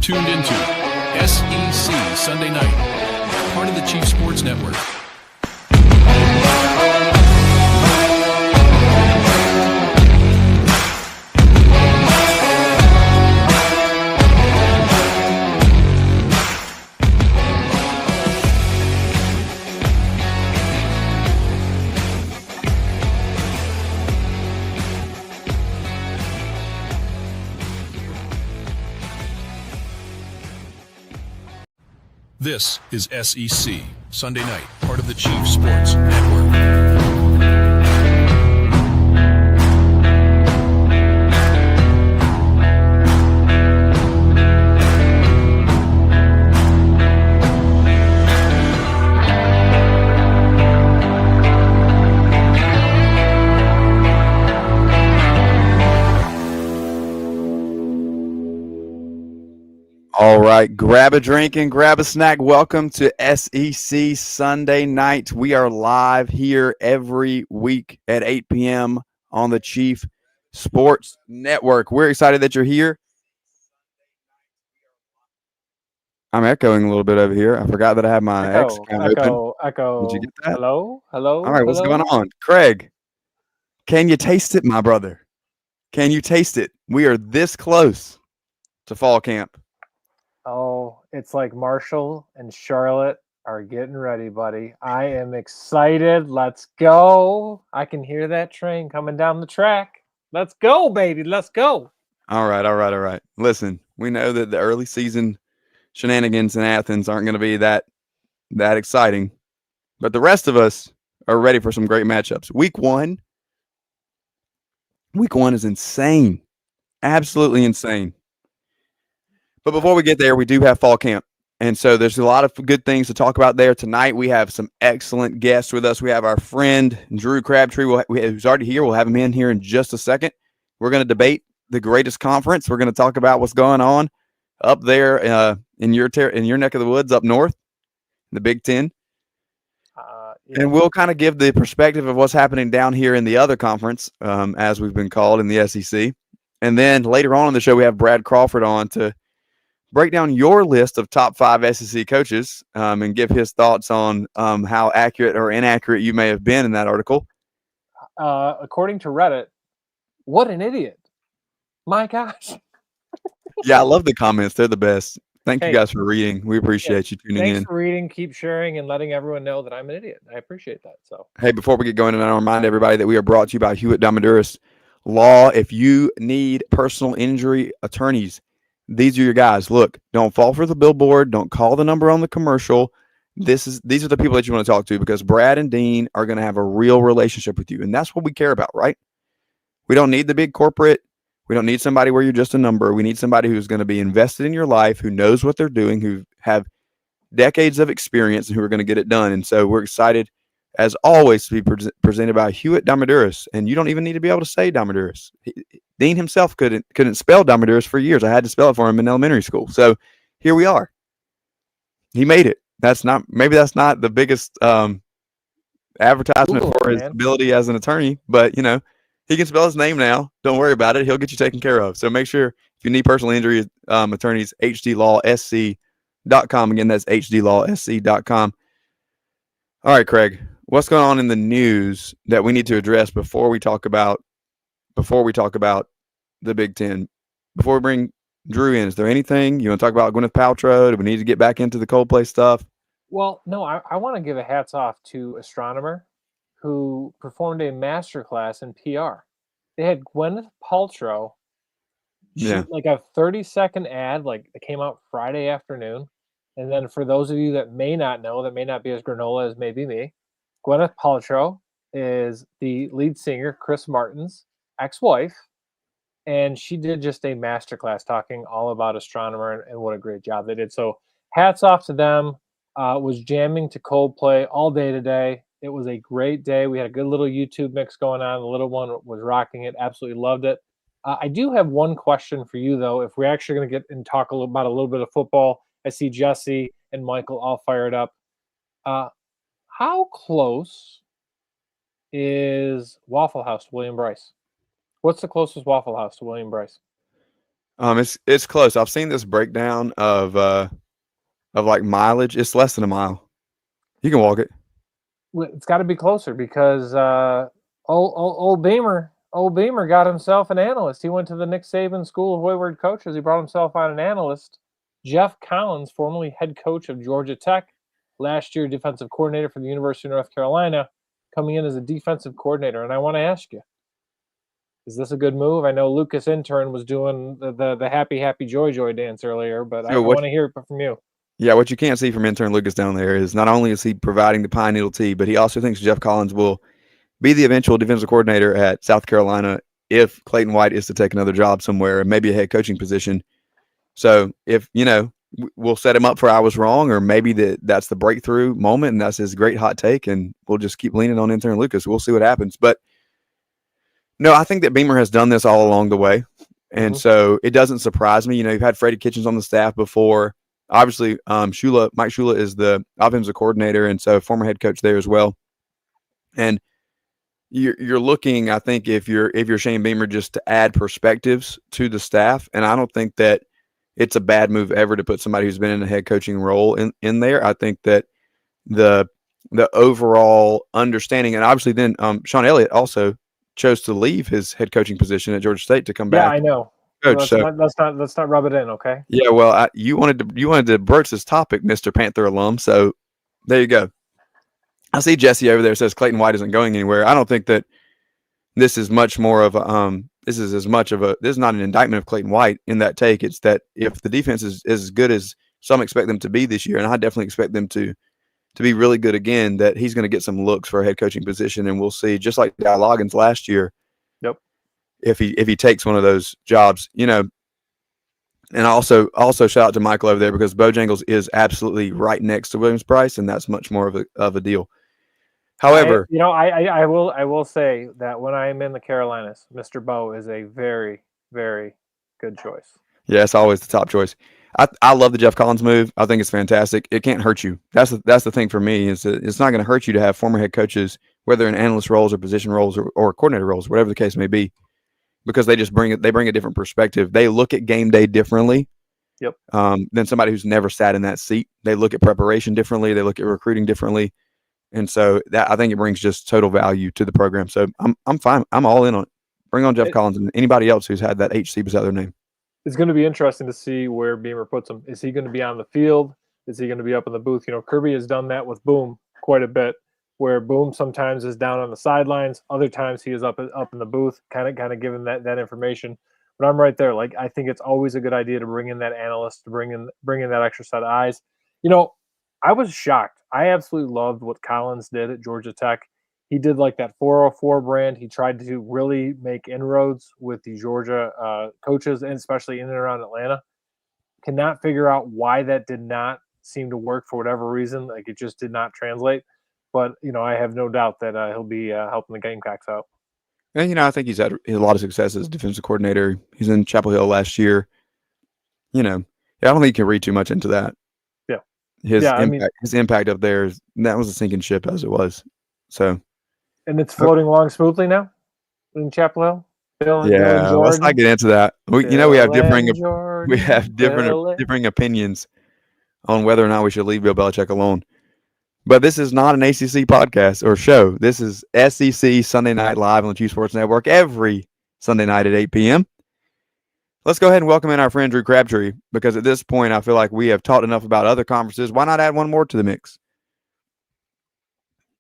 tuned into SEC Sunday Night, part of the Chief Sports Network. This is SEC Sunday Night, part of the Chief Sports Network. All right, grab a drink and grab a snack. Welcome to SEC Sunday Night. We are live here every week at 8 p.m. on the Chief Sports Network. We're excited that you're here. I'm echoing a little bit over here. I forgot that I have my X account open. Did you get that? Hello. All right, what's going on? Craig, can you taste it, my brother? Can you taste it? We are this close to fall camp. Oh, it's like Marshall and Charlotte are getting ready, buddy. I am excited. Let's go. I can hear that train coming down the track. Let's go, baby. Let's go. All right. Listen, we know that the early season shenanigans in Athens aren't going to be that exciting, but the rest of us are ready for some great matchups. Week one is insane. Absolutely insane. But before we get there, we do have fall camp. And so there's a lot of good things to talk about there. Tonight, we have some excellent guests with us. We have our friend, Drew Crabtree, who's already here. We'll have him in here in just a second. We're going to debate the greatest conference. We're going to talk about what's going on up there in your neck of the woods up north, the Big Ten. Yeah. And we'll kind of give the perspective of what's happening down here in the other conference, as we've been called in the SEC. And then later on in the show, we have Brad Crawford on to break down your list of top 5 SEC coaches and give his thoughts on how accurate or inaccurate you may have been in that article. According to Reddit, what an idiot. My gosh. Yeah, I love the comments. They're the best. Thank you guys for reading. We appreciate you tuning in. Thanks for reading. Keep sharing and letting everyone know that I'm an idiot. I appreciate that. So, hey, before we get going, I want to remind everybody that we are brought to you by Hewitt-Damaduras Law. If you need personal injury attorneys, these are your guys. Look, don't fall for the billboard. Don't call the number on the commercial. These are the people that you want to talk to, because Brad and Dean are going to have a real relationship with you. And that's what we care about, right? We don't need the big corporate. We don't need somebody where you're just a number. We need somebody who's going to be invested in your life, who knows what they're doing, who have decades of experience, and who are going to get it done. And so we're excited, as always, to be presented by Hewitt-Damaduras. And you don't even need to be able to say Damaduras. Dean himself couldn't spell Damaduras for years. I had to spell it for him in elementary school. So here we are. He made it. Maybe that's not the biggest advertisement for his ability as an attorney, but he can spell his name now. Don't worry about it. He'll get you taken care of. So make sure, if you need personal injury attorneys, hdlawsc.com. Again, that's hdlawsc.com. All right, Craig, what's going on in the news that we need to address before we talk about the Big Ten? Before we bring Drew in, is there anything you want to talk about? Gwyneth Paltrow? Do we need to get back into the Coldplay stuff? Well, no, I want to give a hats off to astronomer who performed a masterclass in PR. They had Gwyneth Paltrow shoot like a 30-second ad, like it came out Friday afternoon. And then for those of you that may not know, that may not be as granola as maybe me, Gwyneth Paltrow is the lead singer, Chris Martin's ex-wife. And she did just a masterclass talking all about astronomer and what a great job they did. So hats off to them. Was jamming to Coldplay all day today. It was a great day. We had a good little YouTube mix going on. The little one was rocking it. Absolutely loved it. I do have one question for you, though. If we're actually going to get and talk about a little bit of football, I see Jesse and Michael all fired up. How close is Waffle House to William Bryce? What's the closest Waffle House to William Bryce? It's close. I've seen this breakdown of like mileage. It's less than a mile. You can walk it. It's got to be closer because old Beamer got himself an analyst. He went to the Nick Saban School of Wayward Coaches. He brought himself on an analyst. Jeff Collins, formerly head coach of Georgia Tech, last year defensive coordinator for the University of North Carolina, coming in as a defensive coordinator. And I want to ask you, is this a good move? I know Lucas Intern was doing the happy joy dance earlier, but I want to hear it from you. Yeah, what you can't see from intern Lucas down there is not only is he providing the pine needle tea, but he also thinks Jeff Collins will be the eventual defensive coordinator at South Carolina if Clayton White is to take another job somewhere, maybe a head coaching position. So if, we'll set him up for I was wrong, or maybe that's the breakthrough moment and that's his great hot take, and we'll just keep leaning on intern Lucas. We'll see what happens. But no, I think that Beamer has done this all along the way. And so it doesn't surprise me. You've had Freddie Kitchens on the staff before. Obviously, Mike Shula is the offensive coordinator, and so former head coach there as well. And you're looking, I think, if you're Shane Beamer, just to add perspectives to the staff. And I don't think that it's a bad move ever to put somebody who's been in a head coaching role in there. I think that the overall understanding, and obviously then Sean Elliott also chose to leave his head coaching position at Georgia State to come back. Yeah, I know. Coach, let's not rub it in, okay? Yeah, well, you wanted to broach this topic, Mr. Panther alum. So there you go. I see Jesse over there says Clayton White isn't going anywhere. I don't think that this is much more of a this is not an indictment of Clayton White in that take. It's that if the defense is as good as some expect them to be this year, and I definitely expect them to be really good again, that he's going to get some looks for a head coaching position, and we'll see. Just like Guy Loggins last year. Yep. If he takes one of those jobs, and also shout out to Michael over there, because Bojangles is absolutely right next to Williams-Brice, and that's much more of a deal. However, I will say that when I am in the Carolinas, Mr. Bo is a very, very good choice. Yeah, it's always the top choice. I love the Jeff Collins move. I think it's fantastic. It can't hurt you. That's the thing for me, is that it's not going to hurt you to have former head coaches, whether in analyst roles or position roles or coordinator roles, whatever the case may be, because they bring a different perspective. They look at game day differently. Yep. Than somebody who's never sat in that seat. They look at preparation differently. They look at recruiting differently. And so that, I think it brings just total value to the program. So I'm fine. I'm all in on it. Bring on Jeff Collins and anybody else who's had that HC beside their name. It's going to be interesting to see where Beamer puts him. Is he going to be on the field? Is he going to be up in the booth? Kirby has done that with Boom quite a bit, where Boom sometimes is down on the sidelines. Other times he is up in the booth, kind of giving that information. But I'm right there. Like, I think it's always a good idea to bring in that analyst, to bring in that extra set of eyes. I was shocked. I absolutely loved what Collins did at Georgia Tech. He did like that 404 brand. He tried to really make inroads with the Georgia coaches, and especially in and around Atlanta. Cannot figure out why that did not seem to work for whatever reason. Like, it just did not translate. But, I have no doubt that he'll be helping the Gamecocks out. And, I think he's had a lot of success as defensive coordinator. He's in Chapel Hill last year. I don't think you can read too much into that. Yeah. His impact up there, that was a sinking ship as it was. So. And it's floating along smoothly now in Chapel Hill? Bill let's not get into that. We have differing opinions on whether or not we should leave Bill Belichick alone. But this is not an ACC podcast or show. This is SEC Sunday Night Live on the Chief Sports Network every Sunday night at 8 p.m. Let's go ahead and welcome in our friend Drew Crabtree, because at this point I feel like we have talked enough about other conferences. Why not add one more to the mix?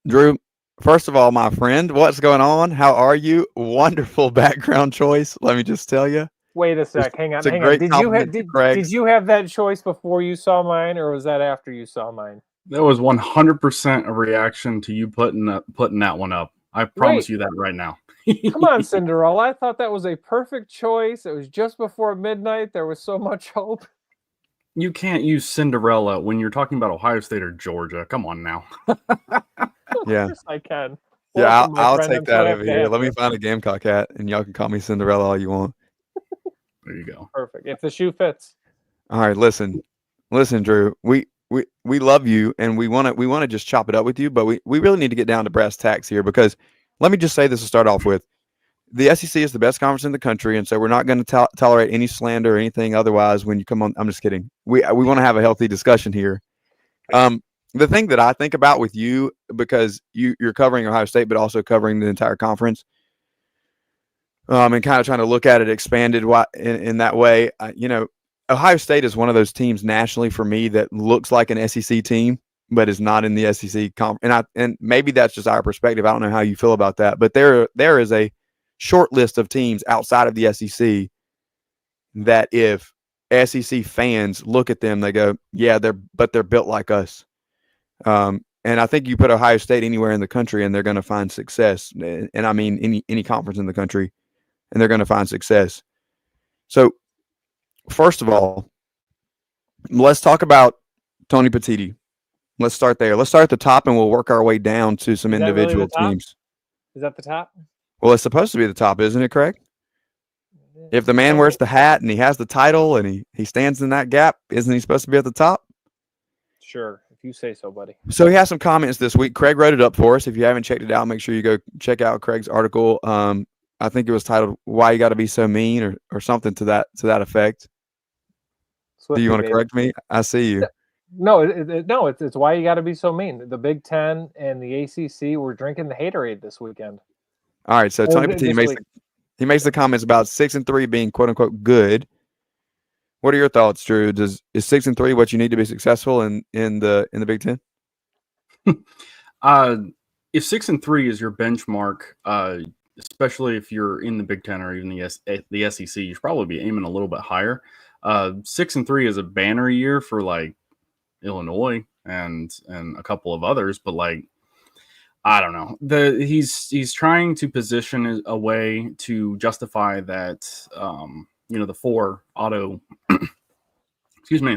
Drew, first of all, my friend, what's going on? How are you? Wonderful background choice, let me just tell you. Wait a sec. Hang on. Did you have that choice before you saw mine, or was that after you saw mine? That was 100% a reaction to you putting that one up. I promise you that right now. Come on, Cinderella. I thought that was a perfect choice. It was just before midnight. There was so much hope. You can't use Cinderella when you're talking about Ohio State or Georgia. Come on now. Yeah. Yes, I can. Yeah, I'll take that over here. Let me find a Gamecock hat, and y'all can call me Cinderella all you want. There you go. Perfect. If the shoe fits. All right, listen, Drew. We love you, and we want to just chop it up with you, but we really need to get down to brass tacks here, because let me just say this to start off with. the SEC is the best conference in the country, and so we're not going to tolerate any slander or anything otherwise when you come on. I'm just kidding. We want to have a healthy discussion here. The thing that I think about with you, because you're covering Ohio State, but also covering the entire conference, and kind of trying to look at it expanded in that way. Ohio State is one of those teams nationally for me that looks like an SEC team, but is not in the SEC and maybe that's just our perspective. I don't know how you feel about that, but there is a short list of teams outside of the SEC that if SEC fans look at them, they go, yeah, they're built like us. And I think you put Ohio State anywhere in the country and they're going to find success. And I mean, any conference in the country, and they're going to find success. So first of all, let's talk about Tony Petitti. Let's start there. Let's start at the top and we'll work our way down to some individual teams. Is that the top? Well, it's supposed to be the top, isn't it, Craig? If the man wears the hat and he has the title and he stands in that gap, isn't he supposed to be at the top? Sure, if you say so, buddy. So he has some comments this week. Craig wrote it up for us. If you haven't checked it out, make sure you go check out Craig's article. I think it was titled "Why You Got to Be So Mean" or something to that effect. Do you want to correct me? I see you. No, it's why you got to be so mean. The Big Ten and the ACC were drinking the haterade this weekend. All right, so Tony Petitti makes the comments about 6-3 being quote unquote good. What are your thoughts, Drew? Is 6-3 what you need to be successful in the Big Ten? If 6-3 is your benchmark, especially if you're in the Big Ten or even the SEC, you should probably be aiming a little bit higher. 6-3 is a banner year for like Illinois and a couple of others, but like I don't know. He's trying to position a way to justify that the 4 auto the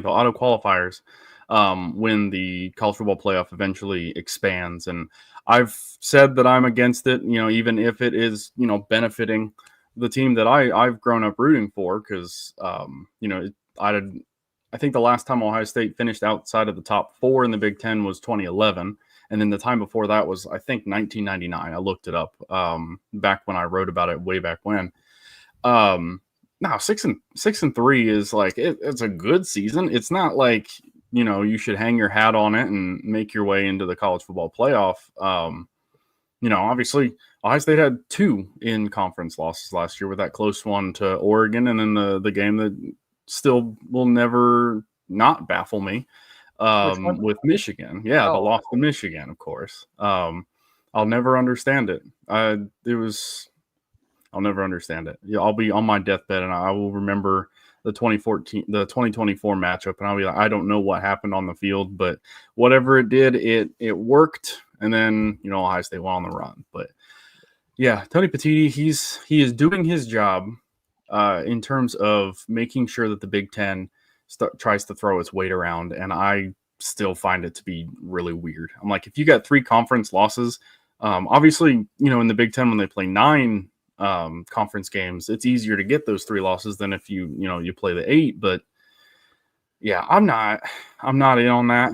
auto qualifiers when the college football playoff eventually expands. And I've said that I'm against it, even if it is, benefiting the team that I've grown up rooting for, because I think the last time Ohio State finished outside of the top 4 in the Big Ten was 2011. And then the time before that was, I think, 1999. I looked it up back when I wrote about it way back when. Now 6-3 is like, it's a good season. It's not like, you should hang your hat on it and make your way into the college football playoff. Obviously Ohio State had 2 in conference losses last year with that close one to Oregon. And then the game that still will never not baffle me with Michigan. Yeah, the loss to Michigan, of course. I'll never understand it. I'll never understand it. I'll be on my deathbed and I will remember the 2024 matchup, and I'll be like, I don't know what happened on the field, but whatever it did, it worked. And then, Ohio State went on the run. But yeah, Tony Petitti, he is doing his job in terms of making sure that the Big Ten tries to throw its weight around. And I still find it to be really weird. I'm like, if you got 3 conference losses, obviously, in the Big Ten, when they play 9 conference games, it's easier to get those 3 losses than if you play the 8. But yeah, I'm not in on that.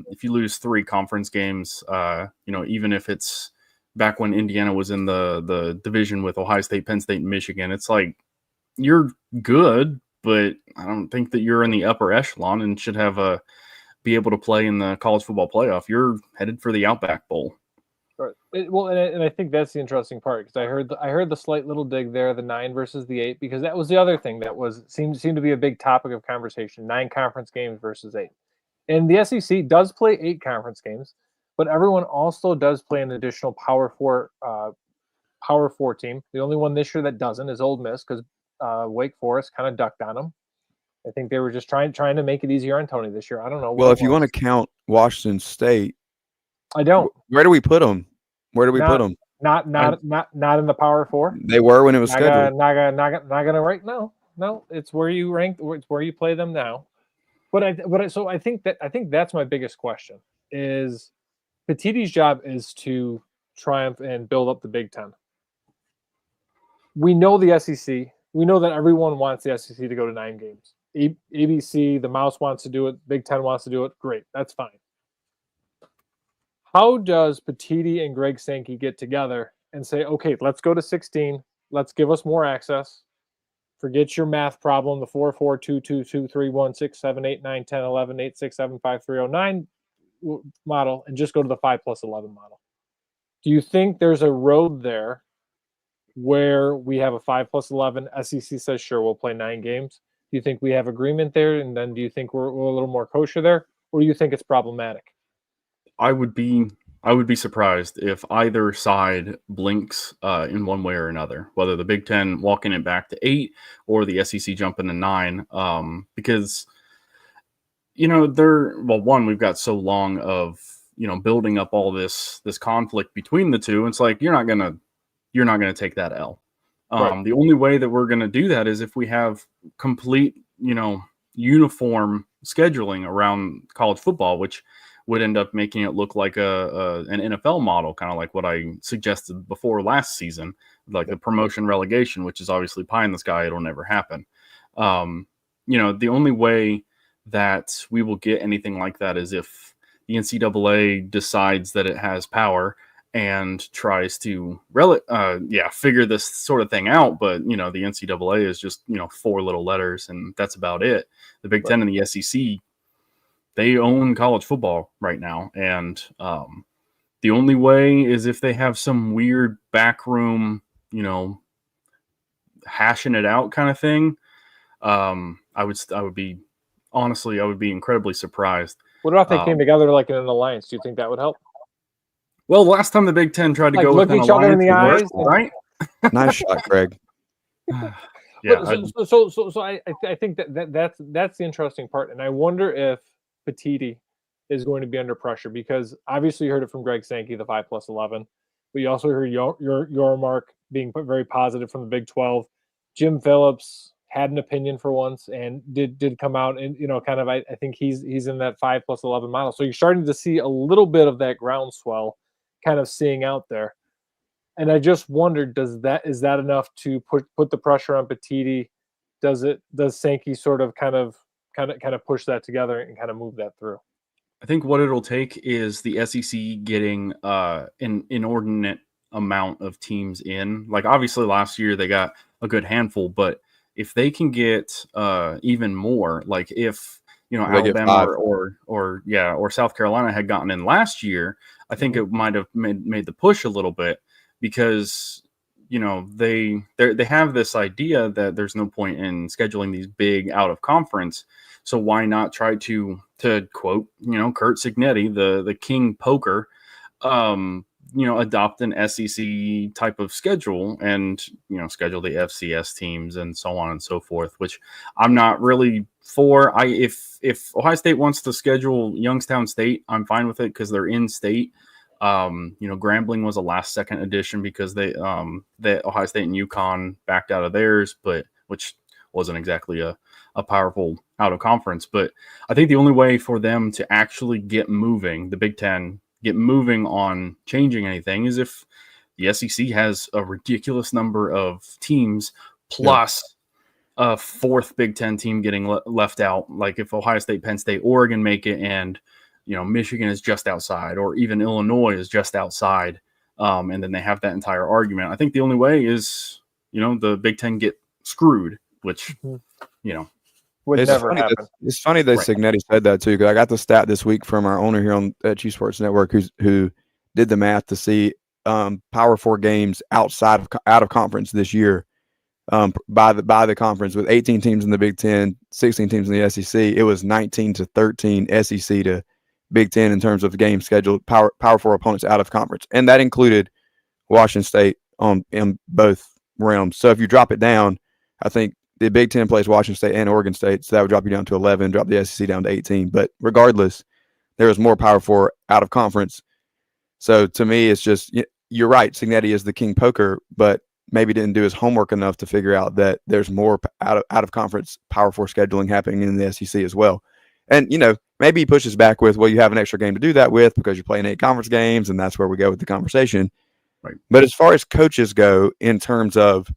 If you lose 3 conference games, even if it's back when Indiana was in the division with Ohio State, Penn State, and Michigan, it's like, you're good, but I don't think that you're in the upper echelon and should be able to play in the college football playoff. You're headed for the Outback Bowl. Right. And I think that's the interesting part, because I heard the slight little dig there, the 9 versus the 8, because that was the other thing that seemed to be a big topic of conversation: 9 conference games versus 8. And the SEC does play 8 conference games, but everyone also does play an additional Power 4 team. The only one this year that doesn't is Ole Miss, because Wake Forest kind of ducked on them. I think they were just trying to make it easier on Tony this year. I don't know. Well, if you want to count Washington State, I don't. Where do we put them? Where do we put them? Not in the Power 4. They were when it was scheduled. Not gonna right now. No, it's where you rank. It's where you play them now. So I think that's my biggest question. Is Petitti's job is to triumph and build up the Big Ten. We know the SEC. We know that everyone wants the SEC to go to 9 games. ABC, the Mouse wants to do it. Big Ten wants to do it. Great, that's fine. How does Petitti and Greg Sankey get together and say, okay, let's go to 16. let's give us more access. Forget your math problem, the 4, 4, 2, 2, 2, 3, 1, 6, 7, 8, 9, 10, 11, 8, 6, 7, 5, 3, 0, 9 model, and just go to the 5 plus 11 model. Do you think there's a road there where we have a 5 plus 11? SEC says, sure, we'll play 9 games. Do you think we have agreement there? And then do you think we're a little more kosher there? Or do you think it's problematic? I would be surprised if either side blinks in one way or another, whether the Big Ten walking it back to 8 or the SEC jumping to 9, because one, we've got so long of building up all this conflict between the two. It's like you're not gonna take that L. Right. The only way that we're gonna do that is if we have complete uniform scheduling around college football, which would end up making it look like an NFL model, kind of like what I suggested before last season, like the promotion relegation, which is obviously pie in the sky. It'll never happen. The only way that we will get anything like that is if the NCAA decides that it has power and tries to figure this sort of thing out. But, the NCAA is just, 4 little letters, and that's about it. The Big Ten and the SEC, they own college football right now. And the only way is if they have some weird backroom, hashing it out kind of thing. I would be incredibly surprised. What about if they came together like in an alliance? Do you think that would help? Well, last time the Big Ten tried to go look with an each other in alliance, the eyes, right? Nice shot, Greg. Yeah. So I think that's the interesting part, and I wonder if Petiti is going to be under pressure, because obviously you heard it from Greg Sankey, the 5 plus 11, but you also heard your mark being very positive from the Big 12. Jim Phillips had an opinion for once and did come out and kind of I think he's in that 5 plus 11 model. So you're starting to see a little bit of that groundswell kind of seeing out there. And I just wondered, is that enough to put the pressure on Petiti? Does Sankey sort of kind of push that together and kind of move that through? I think what it'll take is the SEC getting an inordinate amount of teams in. Like obviously last year they got a good handful, but if they can get even more, like if Alabama or South Carolina had gotten in last year, I think it might have made the push a little bit, because they have this idea that there's no point in scheduling these big out of conference. So why not try to quote Kurt Signetti, the king poker, adopt an SEC type of schedule and schedule the FCS teams and so on and so forth, which I'm not really for. If Ohio State wants to schedule Youngstown State, I'm fine with it because they're in state. Grambling was a last second addition because that Ohio State and UConn backed out of theirs, but which wasn't exactly a powerful out of conference. But I think the only way for them to actually get moving, the Big Ten get moving on changing anything, is if the SEC has a ridiculous number of teams plus a 4th Big Ten team getting left out. Like if Ohio State, Penn State, Oregon make it, and Michigan is just outside, or even Illinois is just outside, and then they have that entire argument. I think the only way is the Big Ten get screwed, which would never happen. It's funny that Signetti said that too, because I got the stat this week from our owner here on Chief Sports Network, who did the math to see Power 4 games out of conference this year, by the conference, with 18 teams in the Big Ten, 16 teams in the SEC. It was 19-13 SEC to Big Ten in terms of game scheduled Power 4 opponents out of conference, and that included Washington State in both realms. So if you drop it down, I think the Big Ten plays Washington State and Oregon State, so that would drop you down to 11, drop the SEC down to 18. But regardless, there is more Power 4 out of conference. So to me, it's just, you're right, Signetti is the king poker, but maybe didn't do his homework enough to figure out that there's more out of conference Power 4 scheduling happening in the SEC as well. And, maybe he pushes back with, well, you have an extra game to do that with because you're playing 8 conference games, and that's where we go with the conversation. Right. But as far as coaches go, in terms of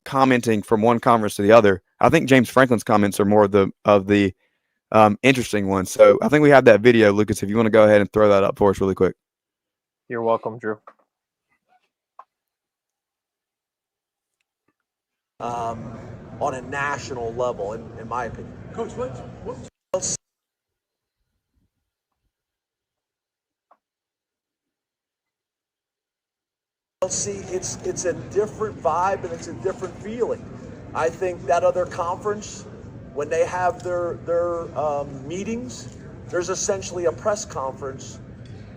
commenting from one conference to the other, I think James Franklin's comments are more of the interesting ones. So I think we have that video, Lucas, if you want to go ahead and throw that up for us really quick. You're welcome, Drew. on a national level, in my opinion. Coach, what? See, it's a different vibe and it's a different feeling. I think that other conference, when they have their meetings, there's essentially a press conference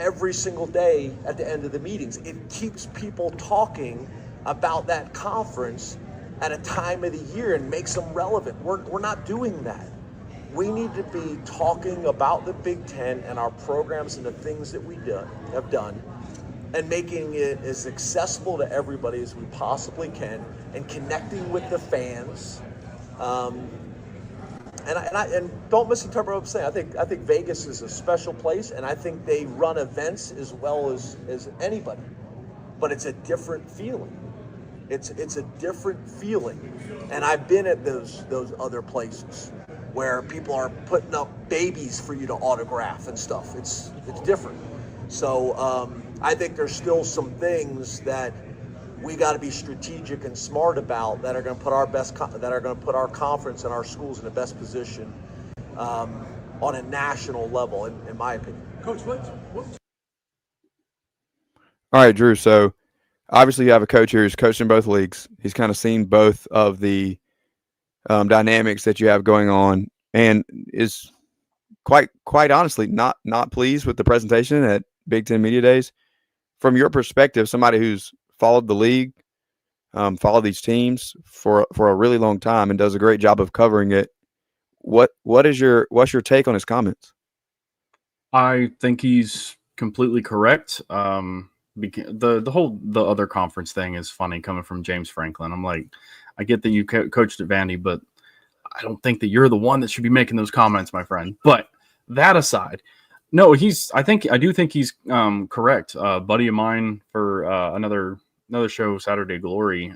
every single day at the end of the meetings. It keeps people talking about that conference at a time of the year and makes them relevant. We're not doing that. We need to be talking about the Big Ten and our programs and the things that we have done, and making it as accessible to everybody as we possibly can, and connecting with the fans. And don't misinterpret what I'm saying. I think Vegas is a special place, and I think they run events as well as anybody. But it's a different feeling. It's a different feeling. And I've been at those other places where people are putting up babies for you to autograph and stuff. It's different. So I think there's still some things that we got to be strategic and smart about that are going to put our conference and our schools in the best position on a national level, in my opinion. Coach, what? All right, Drew. So obviously you have a coach here who's coached in both leagues. He's kind of seen both of the dynamics that you have going on, and is quite honestly not pleased with the presentation at Big Ten Media Days. From your perspective, somebody who's followed the league, followed these teams for a really long time and does a great job of covering it, what's your take on his comments? I think he's completely correct. The other conference thing is funny coming from James Franklin. I'm like, I get that you coached at Vandy, but I don't think that you're the one that should be making those comments, my friend. But that aside, no, I do think he's correct. A buddy of mine for another show, Saturday Glory,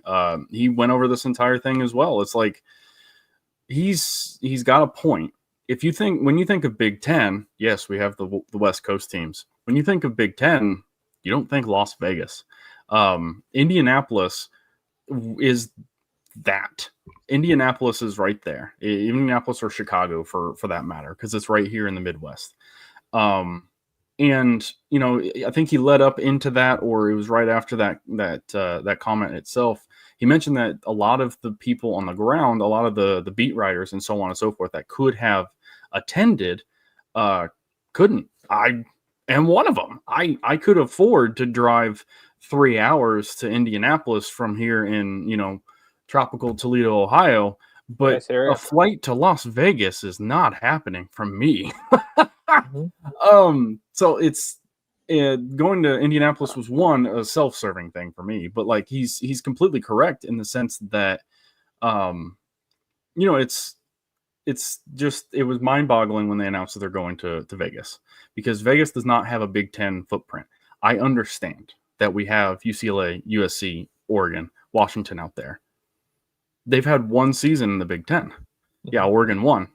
he went over this entire thing as well. It's like he's got a point. When you think of Big Ten, yes, we have the West Coast teams. When you think of Big Ten, you don't think Las Vegas. Indianapolis is that. Indianapolis is right there. Indianapolis or Chicago for that matter, because it's right here in the Midwest. And I think he led up into that, or it was right after that comment itself. He mentioned that a lot of the people on the ground, a lot of the beat writers and so on and so forth that could have attended, couldn't. I am one of them. I could afford to drive 3 hours to Indianapolis from here in, tropical Toledo, Ohio, but nice area. A flight to Las Vegas is not happening from me. So it's going to Indianapolis was a self-serving thing for me, but like he's completely correct in the sense that, it was mind-boggling when they announced that they're going to Vegas, because Vegas does not have a Big Ten footprint. I understand that we have UCLA, USC, Oregon, Washington out there. They've had one season in the Big Ten. Yeah, Oregon won.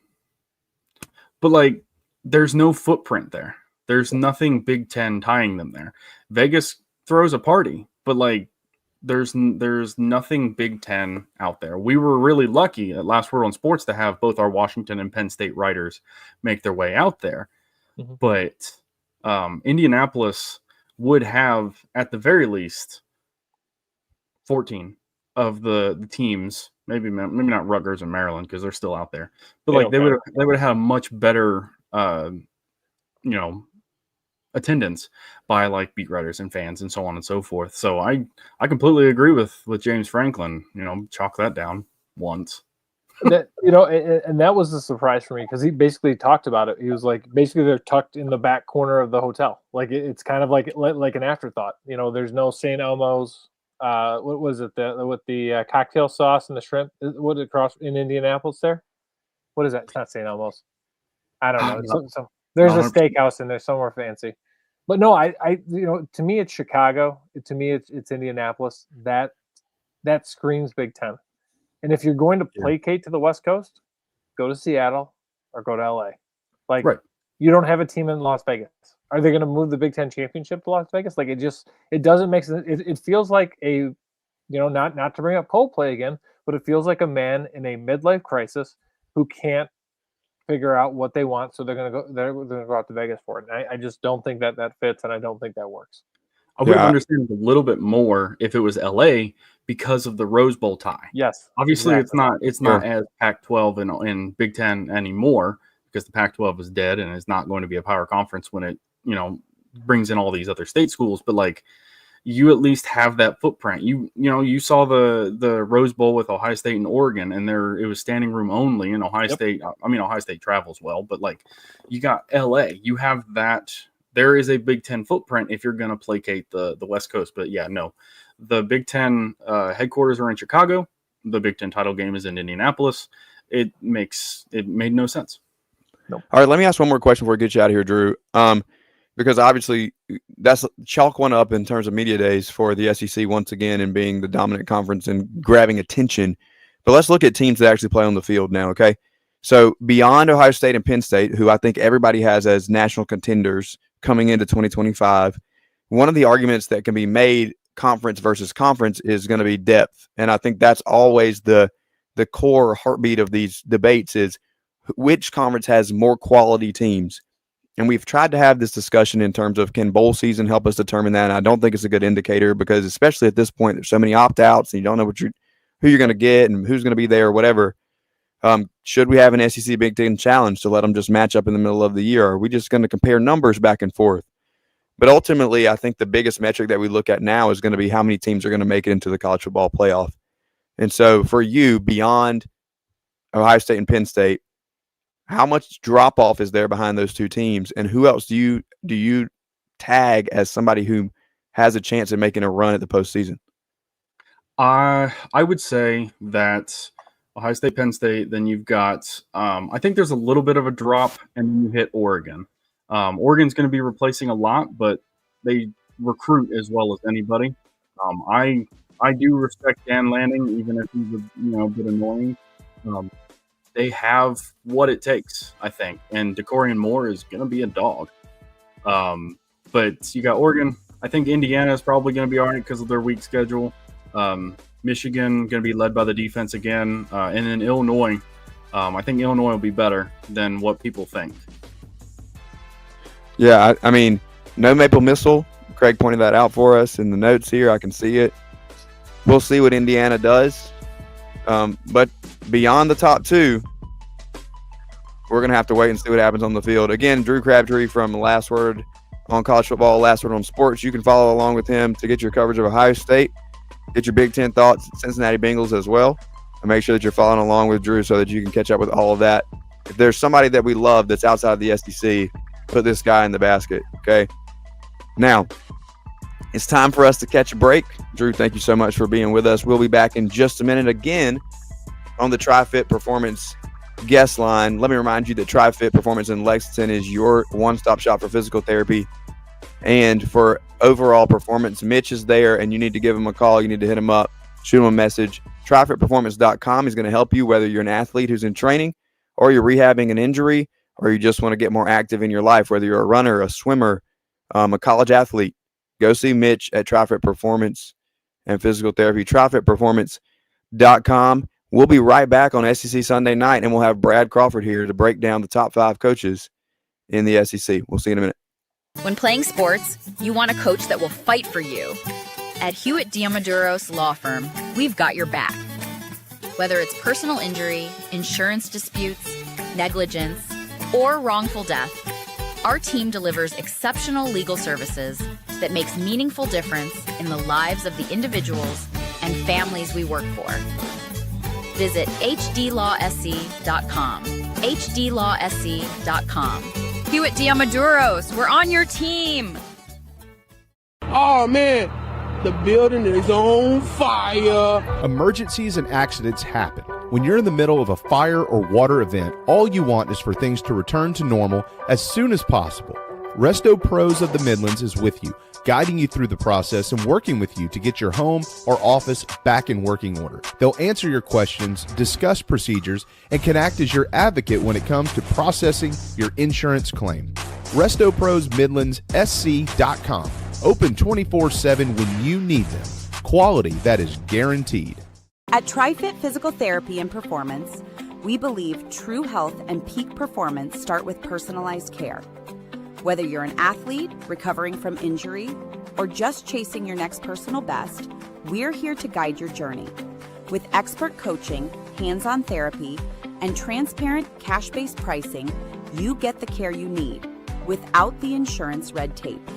But like, there's no footprint there. There's nothing Big Ten tying them there. Vegas throws a party, but like, there's nothing Big Ten out there. We were really lucky at Last Word on Sports to have both our Washington and Penn State writers make their way out there. Mm-hmm. But Indianapolis would have, at the very least, 14 of the teams. Maybe not Rutgers and Maryland, because they're still out there. But like, they would have had a much better attendance by like beat writers and fans and so on and so forth. So I completely agree with James Franklin. Chalk that down once. And that was a surprise for me, because he basically talked about it. He was like, basically they're tucked in the back corner of the hotel. Like it's kind of like an afterthought. There's no St. Elmo's. What was it with the cocktail sauce and the shrimp? What did it cross in Indianapolis there? What is that? It's not St. Elmo's. I don't know. There's a steakhouse in there somewhere fancy. But no, I to me it's Chicago. To me it's Indianapolis. That screams Big Ten. And if you're going to placate to the West Coast, go to Seattle or go to LA. Like, right. You don't have a team in Las Vegas. Are they going to move the Big Ten championship to Las Vegas? Like, it doesn't make sense. It feels like not to bring up Coldplay again, but it feels like a man in a midlife crisis who can't figure out what they want, so they're gonna go out to Vegas for it. And I just don't think that fits, and I don't think that works. I would have understood a little bit more if it was LA because of the Rose Bowl tie. Yes, obviously exactly. it's not as Pac-12 and Big Ten anymore because the Pac-12 is dead and is not going to be a power conference when it brings in all these other state schools. But like, you at least have that footprint. You saw the Rose Bowl with Ohio State and Oregon, and it was standing room only. And Ohio State, Ohio State travels well, but like, you got LA, you have that. There is a Big Ten footprint if you're going to placate the West Coast. But yeah, no, the Big Ten headquarters are in Chicago. The Big Ten title game is in Indianapolis. It made no sense. Nope. All right, let me ask one more question before we get you out of here, Drew. Because obviously that's chalk one up in terms of media days for the SEC once again and being the dominant conference and grabbing attention. But let's look at teams that actually play on the field now, okay? So beyond Ohio State and Penn State, who I think everybody has as national contenders coming into 2025, one of the arguments that can be made conference versus conference is going to be depth. And I think that's always the core heartbeat of these debates is which conference has more quality teams. And we've tried to have this discussion in terms of can bowl season help us determine that. And I don't think it's a good indicator because especially at this point, there's so many opt-outs and you don't know who you're going to get and who's going to be there or whatever. Should we have an SEC Big Ten challenge to let them just match up in the middle of the year? Or are we just going to compare numbers back and forth? But ultimately, I think the biggest metric that we look at now is going to be how many teams are going to make it into the college football playoff. And so for you, beyond Ohio State and Penn State, how much drop-off is there behind those two teams? And who else do you tag as somebody who has a chance of making a run at the postseason? I would say that Ohio State, Penn State, then you've got I think there's a little bit of a drop, and then you hit Oregon. Oregon's going to be replacing a lot, but they recruit as well as anybody. I do respect Dan Lanning, even if he's a bit annoying. They have what it takes, I think, and Decorian Moore is going to be a dog. But you got Oregon. I think Indiana is probably going to be all right because of their weak schedule. Michigan going to be led by the defense again, and then Illinois. I think Illinois will be better than what people think. Yeah, I mean, no Maple Missile. Craig pointed that out for us in the notes here. I can see it. We'll see what Indiana does. But beyond the top two, we're going to have to wait and see what happens on the field. Again, Drew Crabtree from Last Word on College Football, Last Word on Sports. You can follow along with him to get your coverage of Ohio State, get your Big Ten thoughts, Cincinnati Bengals as well, and make sure that you're following along with Drew so that you can catch up with all of that. If there's somebody that we love that's outside of the SEC, put this guy in the basket, okay? Now, it's time for us to catch a break. Drew, thank you so much for being with us. We'll be back in just a minute again on the TriFit Performance guest line. Let me remind you that TriFit Performance in Lexington is your one-stop shop for physical therapy and for overall performance. Mitch is there, and you need to give him a call. You need to hit him up, shoot him a message. TriFitPerformance.com is going to help you, whether you're an athlete who's in training or you're rehabbing an injury or you just want to get more active in your life, whether you're a runner, a swimmer, a college athlete. Go see Mitch at TriFit Performance and Physical Therapy, TriFitPerformance.com. We'll be right back on SEC Sunday night, and we'll have Brad Crawford here to break down the top 5 coaches in the SEC. We'll see you in a minute. When playing sports, you want a coach that will fight for you. At Hewitt Diamaduros Law Firm, we've got your back. Whether it's personal injury, insurance disputes, negligence, or wrongful death, our team delivers exceptional legal services that makes meaningful difference in the lives of the individuals and families we work for. Visit hdlawsc.com. hdlawsc.com. Hewitt Diamaduros, we're on your team. Oh man, the building is on fire. Emergencies and accidents happen. When you're in the middle of a fire or water event, all you want is for things to return to normal as soon as possible. Resto Pros of the Midlands is with you, guiding you through the process and working with you to get your home or office back in working order. They'll answer your questions, discuss procedures, and can act as your advocate when it comes to processing your insurance claim. Resto Pros Midlands SC.com. Open 24/7 when you need them. Quality that is guaranteed. At TriFit Physical Therapy and Performance, we believe true health and peak performance start with personalized care. Whether you're an athlete recovering from injury or just chasing your next personal best, we're here to guide your journey. With expert coaching, hands-on therapy, and transparent cash-based pricing, you get the care you need without the insurance red tape.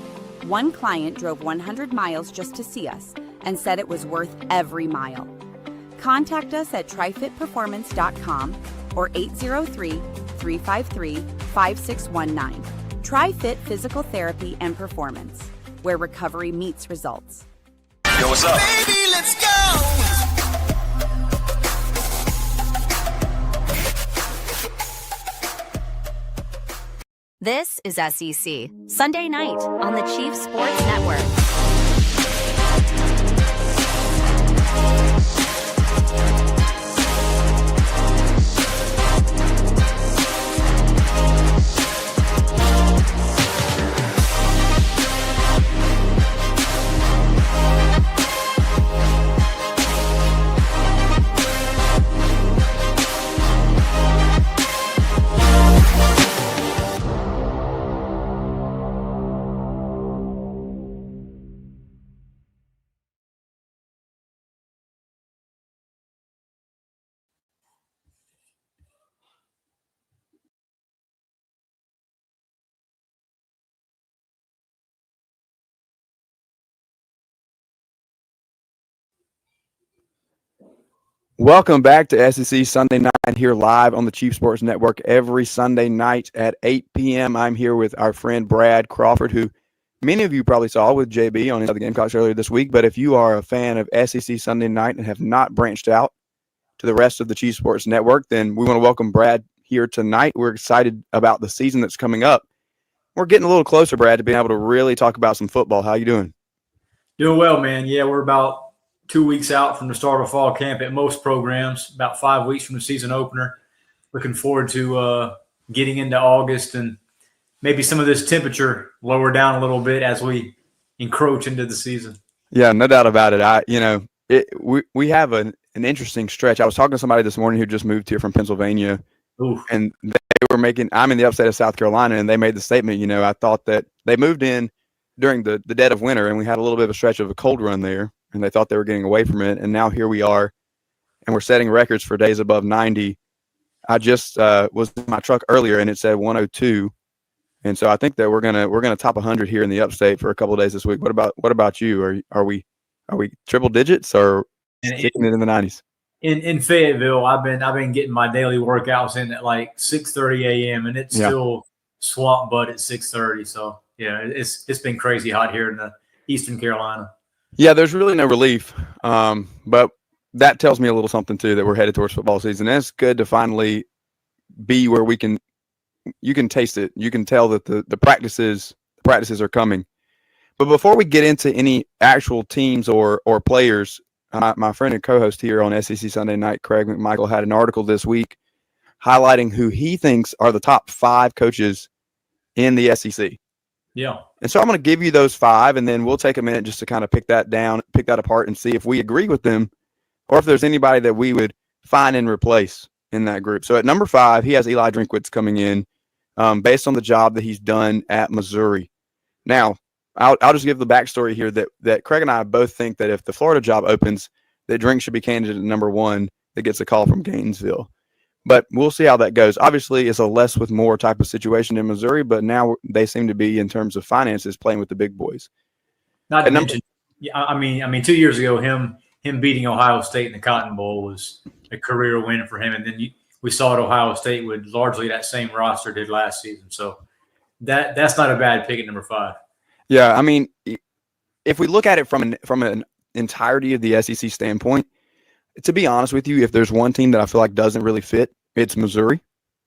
One client drove 100 miles just to see us and said it was worth every mile. Contact us at trifitperformance.com or 803-353-5619. TriFit Physical Therapy and Performance, where recovery meets results. Yo, what's up? Baby, let's go! This is SEC, Sunday night on the Chiefs Sports Network. Welcome back to SEC Sunday Night here live on the Chief Sports Network every Sunday night at 8 p.m. I'm here with our friend Brad Crawford, who many of you probably saw with JB on his other Gamecocks earlier this week. But if you are a fan of SEC Sunday Night and have not branched out to the rest of the Chief Sports Network, then we want to welcome Brad here tonight. We're excited about the season that's coming up. We're getting a little closer, Brad, to being able to really talk about some football. How you doing? Doing well, man. Yeah, we're about 2 weeks out from the start of fall camp at most programs, about 5 weeks from the season opener. Looking forward to getting into August and maybe some of this temperature lower down a little bit as we encroach into the season. Yeah, no doubt about it. We have an interesting stretch. I was talking to somebody this morning who just moved here from Pennsylvania. Ooh. And I'm in the upstate of South Carolina, and they made the statement, I thought that they moved in during the dead of winter, and we had a little bit of a stretch of a cold run there, and they thought they were getting away from it. And now here we are, and we're setting records for days above 90. I just was in my truck earlier, and it said 102. And so I think that we're gonna top 100 here in the upstate for a couple of days this week. What about you? Are we triple digits or sticking it in the 90s? In Fayetteville, I've been getting my daily workouts in at like 6:30 a.m. and it's still swamp butt at 6:30. So yeah, it's been crazy hot here in the Eastern Carolina. Yeah, there's really no relief, but that tells me a little something too that we're headed towards football season. And it's good to finally be where you can taste it. You can tell that the practices are coming. But before we get into any actual teams or players, my friend and co-host here on SEC Sunday Night, Craig McMichael, had an article this week highlighting who he thinks are the top 5 coaches in the SEC. Yeah. And so I'm going to give you those 5, and then we'll take a minute just to kind of pick that apart and see if we agree with them or if there's anybody that we would find and replace in that group. So at number 5, he has Eli Drinkwitz coming in based on the job that he's done at Missouri. Now, I'll just give the backstory here that Craig and I both think that if the Florida job opens, that Drink should be candidate at number 1 that gets a call from Gainesville. But we'll see how that goes. Obviously, it's a less with more type of situation in Missouri, but now they seem to be, in terms of finances, playing with the big boys. Not to mention, I mean, 2 years ago, him beating Ohio State in the Cotton Bowl was a career win for him. And then we saw at Ohio State with largely that same roster did last season. So that's not a bad pick at number 5. Yeah, I mean, if we look at it from an entirety of the SEC standpoint, to be honest with you, if there's one team that I feel like doesn't really fit, it's Missouri.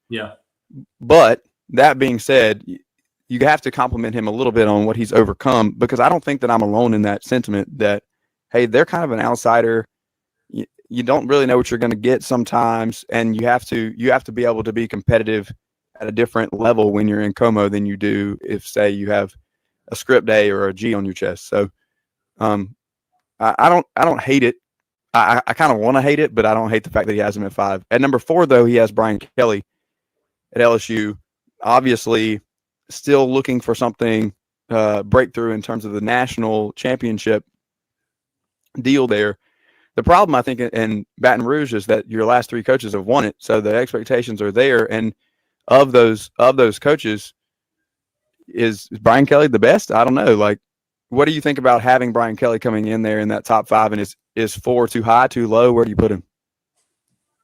Yeah. But that being said, you have to compliment him a little bit on what he's overcome, because I don't think that I'm alone in that sentiment that, hey, they're kind of an outsider. You don't really know what you're going to get sometimes, and you have to be able to be competitive at a different level when you're in Como than you do if, say, you have a script A or a G on your chest. So I don't hate it. I kind of want to hate it, but I don't hate the fact that he has him at 5. At number 4, though, he has Brian Kelly at LSU. Obviously, still looking for something breakthrough in terms of the national championship deal there. The problem, I think, in Baton Rouge is that your last 3 coaches have won it, so the expectations are there. And of those coaches, is Brian Kelly the best? I don't know. Like, what do you think about having Brian Kelly coming in there in that top 5? And is 4 too high, too low? Where do you put him?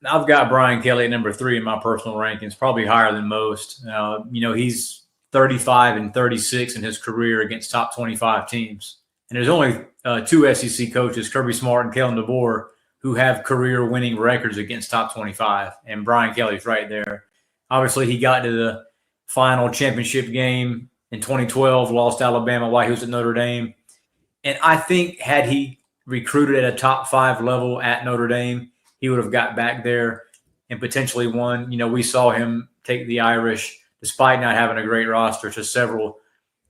I've got Brian Kelly at number 3 in my personal rankings, probably higher than most. He's 35 and 36 in his career against top 25 teams. And there's only 2 SEC coaches, Kirby Smart and Kellen DeBoer, who have career winning records against top 25. And Brian Kelly's right there. Obviously, he got to the final championship game in 2012, lost Alabama while he was at Notre Dame. And I think had he recruited at a top 5 level at Notre Dame, he would have got back there and potentially won. We saw him take the Irish, despite not having a great roster, to several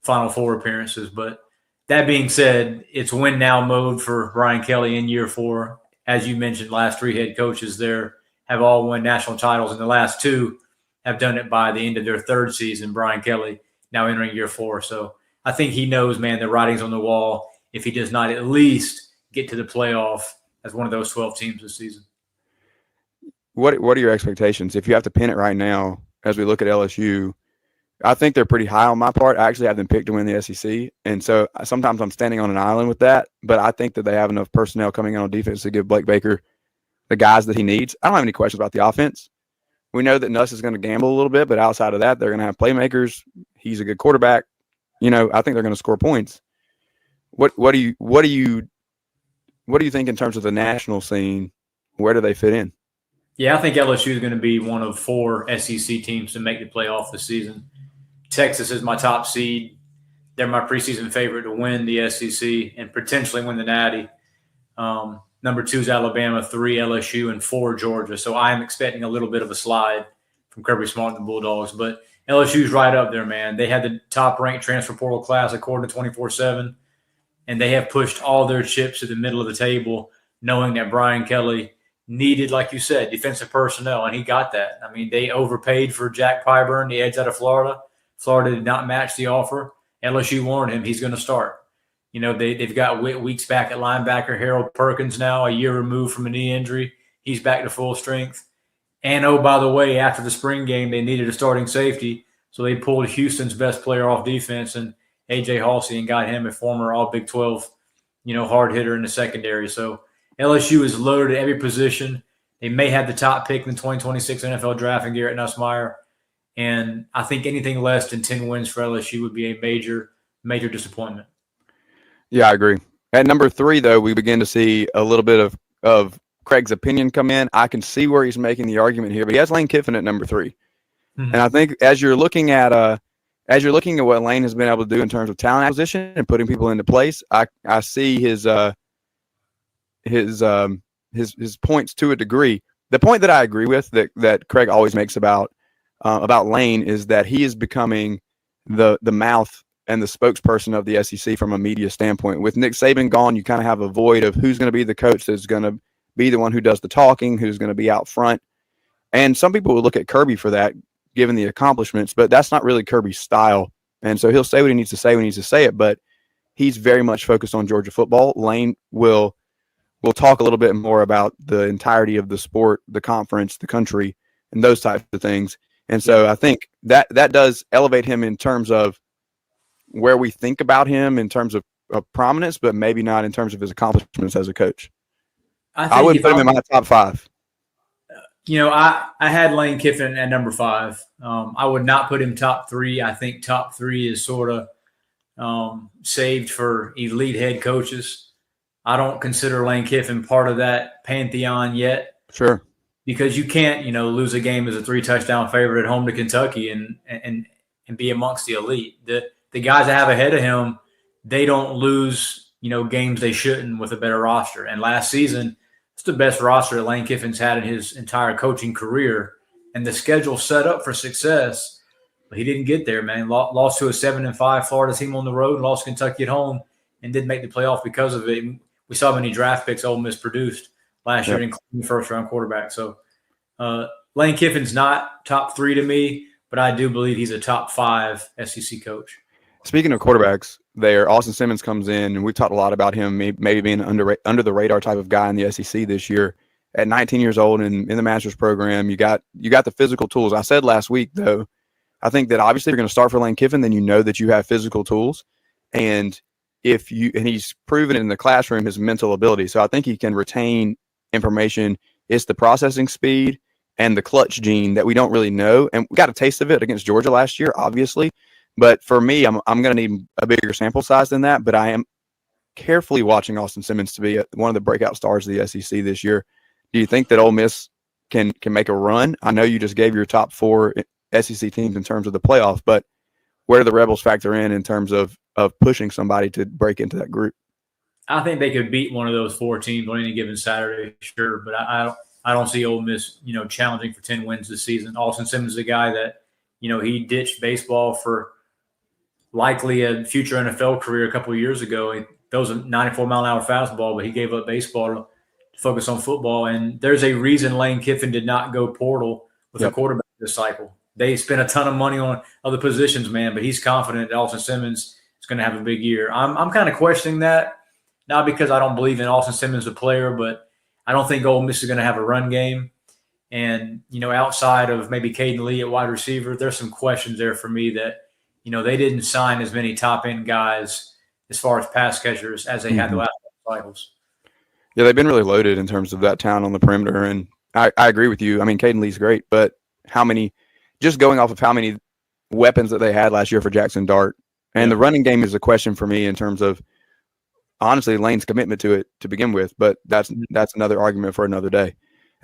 Final Four appearances. But that being said, it's win now mode for Brian Kelly in year 4. As you mentioned, last 3 head coaches there have all won national titles, and the last 2 have done it by the end of their 3rd season. Brian Kelly now entering year 4. So I think he knows, man, the writing's on the wall if he does not at least get to the playoff as one of those 12 teams this season. What are your expectations? If you have to pin it right now, as we look at LSU, I think they're pretty high on my part. I actually have them picked to win the SEC. And so sometimes I'm standing on an island with that, but I think that they have enough personnel coming in on defense to give Blake Baker the guys that he needs. I don't have any questions about the offense. We know that Nuss is going to gamble a little bit, but outside of that, they're going to have playmakers. He's a good quarterback. I think they're going to score points. What do you think in terms of the national scene? Where do they fit in? Yeah, I think LSU is going to be one of 4 SEC teams to make the playoff this season. Texas is my top seed. They're my preseason favorite to win the SEC and potentially win the Natty. Number 2 is Alabama, 3 LSU, and 4 Georgia. So I am expecting a little bit of a slide from Kirby Smart and the Bulldogs. But LSU's right up there, man. They had the top-ranked transfer portal class according to 24/7, and they have pushed all their chips to the middle of the table, knowing that Brian Kelly needed, like you said, defensive personnel, and he got that. I mean, they overpaid for Jack Pyburn, the edge out of Florida. Florida did not match the offer. LSU warned him he's going to start. They've got Weeks back at linebacker. Harold Perkins now, a year removed from a knee injury. He's back to full strength. And, oh, by the way, after the spring game, they needed a starting safety, so they pulled Houston's best player off defense and A.J. Halsey and got him a former All-Big 12, hard hitter in the secondary. So LSU is loaded at every position. They may have the top pick in the 2026 NFL draft in Garrett Nussmeier. And I think anything less than 10 wins for LSU would be a major, major disappointment. Yeah, I agree. At number 3, though, we begin to see a little bit of Craig's opinion come in. I can see where he's making the argument here, but he has Lane Kiffin at number 3. Mm-hmm. And I think as you're looking at what Lane has been able to do in terms of talent acquisition and putting people into place, I see his points to a degree. The point that I agree with that Craig always makes about Lane is that he is becoming the mouth and the spokesperson of the SEC from a media standpoint. With Nick Saban gone, you kind of have a void of who's going to be the coach that's going to be the one who does the talking, who's going to be out front. And some people will look at Kirby for that, given the accomplishments, but that's not really Kirby's style. And so he'll say what he needs to say when he needs to say it, but he's very much focused on Georgia football. Lane will talk a little bit more about the entirety of the sport, the conference, the country, and those types of things. And so I think that does elevate him in terms of where we think about him in terms of prominence, but maybe not in terms of his accomplishments as a coach. I wouldn't put him in my top 5. I had Lane Kiffin at number 5. I would not put him top 3. I think top 3 is sort of saved for elite head coaches. I don't consider Lane Kiffin part of that pantheon yet. Sure. Because you can't, lose a game as a 3-touchdown favorite at home to Kentucky and be amongst the elite. The guys that have ahead of him, they don't lose, games they shouldn't with a better roster. And last season, it's the best roster that Lane Kiffin's had in his entire coaching career. And the schedule set up for success, but he didn't get there, man. Lost to a 7-5 Florida team on the road, lost Kentucky at home, and didn't make the playoff because of it. And we saw how many draft picks Ole Miss produced last year, including first-round quarterback. So Lane Kiffin's not top 3 to me, but I do believe he's a top 5 SEC coach. Speaking of quarterbacks, Austin Simmons comes in, and we've talked a lot about him maybe being under the radar type of guy in the SEC this year. At 19 years old and in the master's program, you got the physical tools. I said last week, though, I think that obviously you're going to start for Lane Kiffin, then you know that you have physical tools. And he's proven in the classroom his mental ability. So I think he can retain information. It's the processing speed and the clutch gene that we don't really know. And we got a taste of it against Georgia last year, obviously. But for me, I'm going to need a bigger sample size than that. But I am carefully watching Austin Simmons to be one of the breakout stars of the SEC this year. Do you think that Ole Miss can make a run? I know you just gave your top 4 SEC teams in terms of the playoff, but where do the Rebels factor in terms of pushing somebody to break into that group? I think they could beat one of those 4 teams on any given Saturday, sure. But I don't see Ole Miss, challenging for 10 wins this season. Austin Simmons is a guy that, he ditched baseball for likely a future NFL career a couple of years ago. He throws a 94-mile-an-hour fastball, but he gave up baseball to focus on football. And there's a reason Lane Kiffin did not go portal with a quarterback this cycle. They spent a ton of money on other positions, man, but he's confident that Austin Simmons is going to have a big year. I'm kind of questioning that, not because I don't believe in Austin Simmons, the player, but I don't think Ole Miss is going to have a run game. And, outside of maybe Caden Lee at wide receiver, there's some questions there for me that, they didn't sign as many top-end guys as far as pass catchers as they had the last couple cycles. Yeah, they've been really loaded in terms of that talent on the perimeter. And I agree with you. I mean, Caden Lee's great, but just going off of how many weapons that they had last year for Jackson Dart. And the running game is a question for me in terms of, honestly, Lane's commitment to it to begin with, but that's another argument for another day.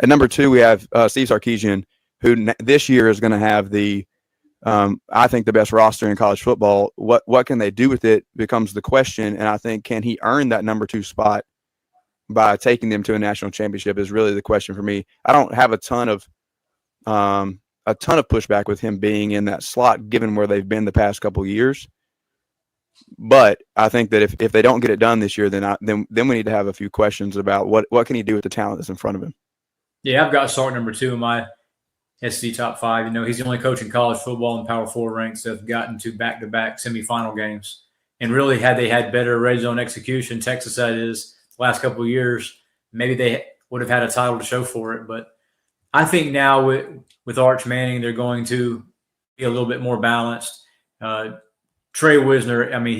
At number 2, we have Steve Sarkisian, who this year is going to have I think the best roster in college football. What can they do with it becomes the question. And I think, can he earn that number 2 spot by taking them to a national championship is really the question for me. I don't have a ton of pushback with him being in that slot, given where they've been the past couple of years. But I think that if they don't get it done this year, then we need to have a few questions about what can he do with the talent that's in front of him. Yeah, I've got Sark number 2 in my SEC top 5. He's the only coach in college football in Power 4 ranks that have gotten to back-to-back semifinal games. And really, had they had better red zone execution, Texas that is, the last couple of years, maybe they would have had a title to show for it. But I think now with Arch Manning, they're going to be a little bit more balanced. Trey Wisner, I mean,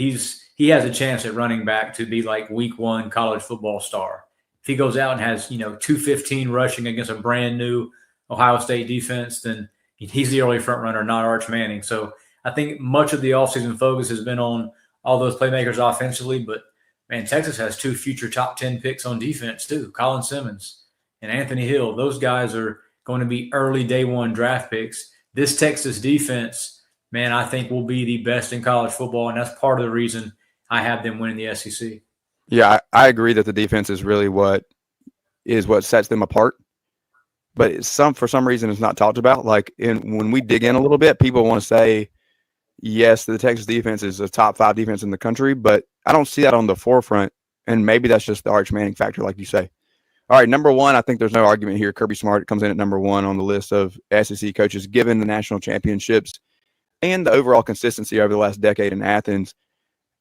he has a chance at running back to be like week 1 college football star. If he goes out and has, 215 rushing against a brand new Ohio State defense, then he's the early front runner, not Arch Manning. So I think much of the offseason focus has been on all those playmakers offensively, but man, Texas has 2 future top 10 picks on defense too, Colin Simmons and Anthony Hill. Those guys are going to be early day 1 draft picks. This Texas defense, man, I think will be the best in college football, and that's part of the reason I have them winning the SEC. Yeah, I agree that the defense is really what sets them apart. But for some reason it's not talked about. Like when we dig in a little bit, people want to say, yes, the Texas defense is a top 5 defense in the country, but I don't see that on the forefront. And maybe that's just the Arch Manning factor, like you say. All right, number 1, I think there's no argument here. Kirby Smart comes in at number 1 on the list of SEC coaches, given the national championships and the overall consistency over the last decade in Athens.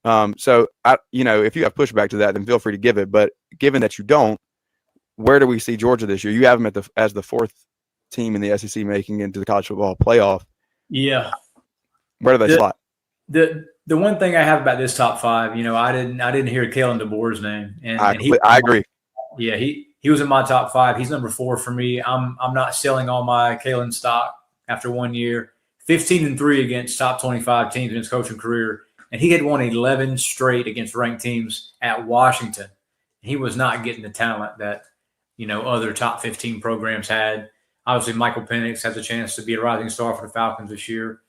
So if you have pushback to that, then feel free to give it. But given that you don't, where do we see Georgia this year? You have them as the 4th team in the SEC making it into the college football playoff. Yeah. Where do they slot? The one thing I have about this top 5, I didn't hear Kalen DeBoer's name, and I agree. Yeah, he was in my top 5. He's number 4 for me. I'm not selling all my Kalen stock after 1 year. 15-3 against top 25 teams in his coaching career, and he had won 11 straight against ranked teams at Washington. He was not getting the talent that other top 15 programs had. Obviously, Michael Penix has a chance to be a rising star for the Falcons this year.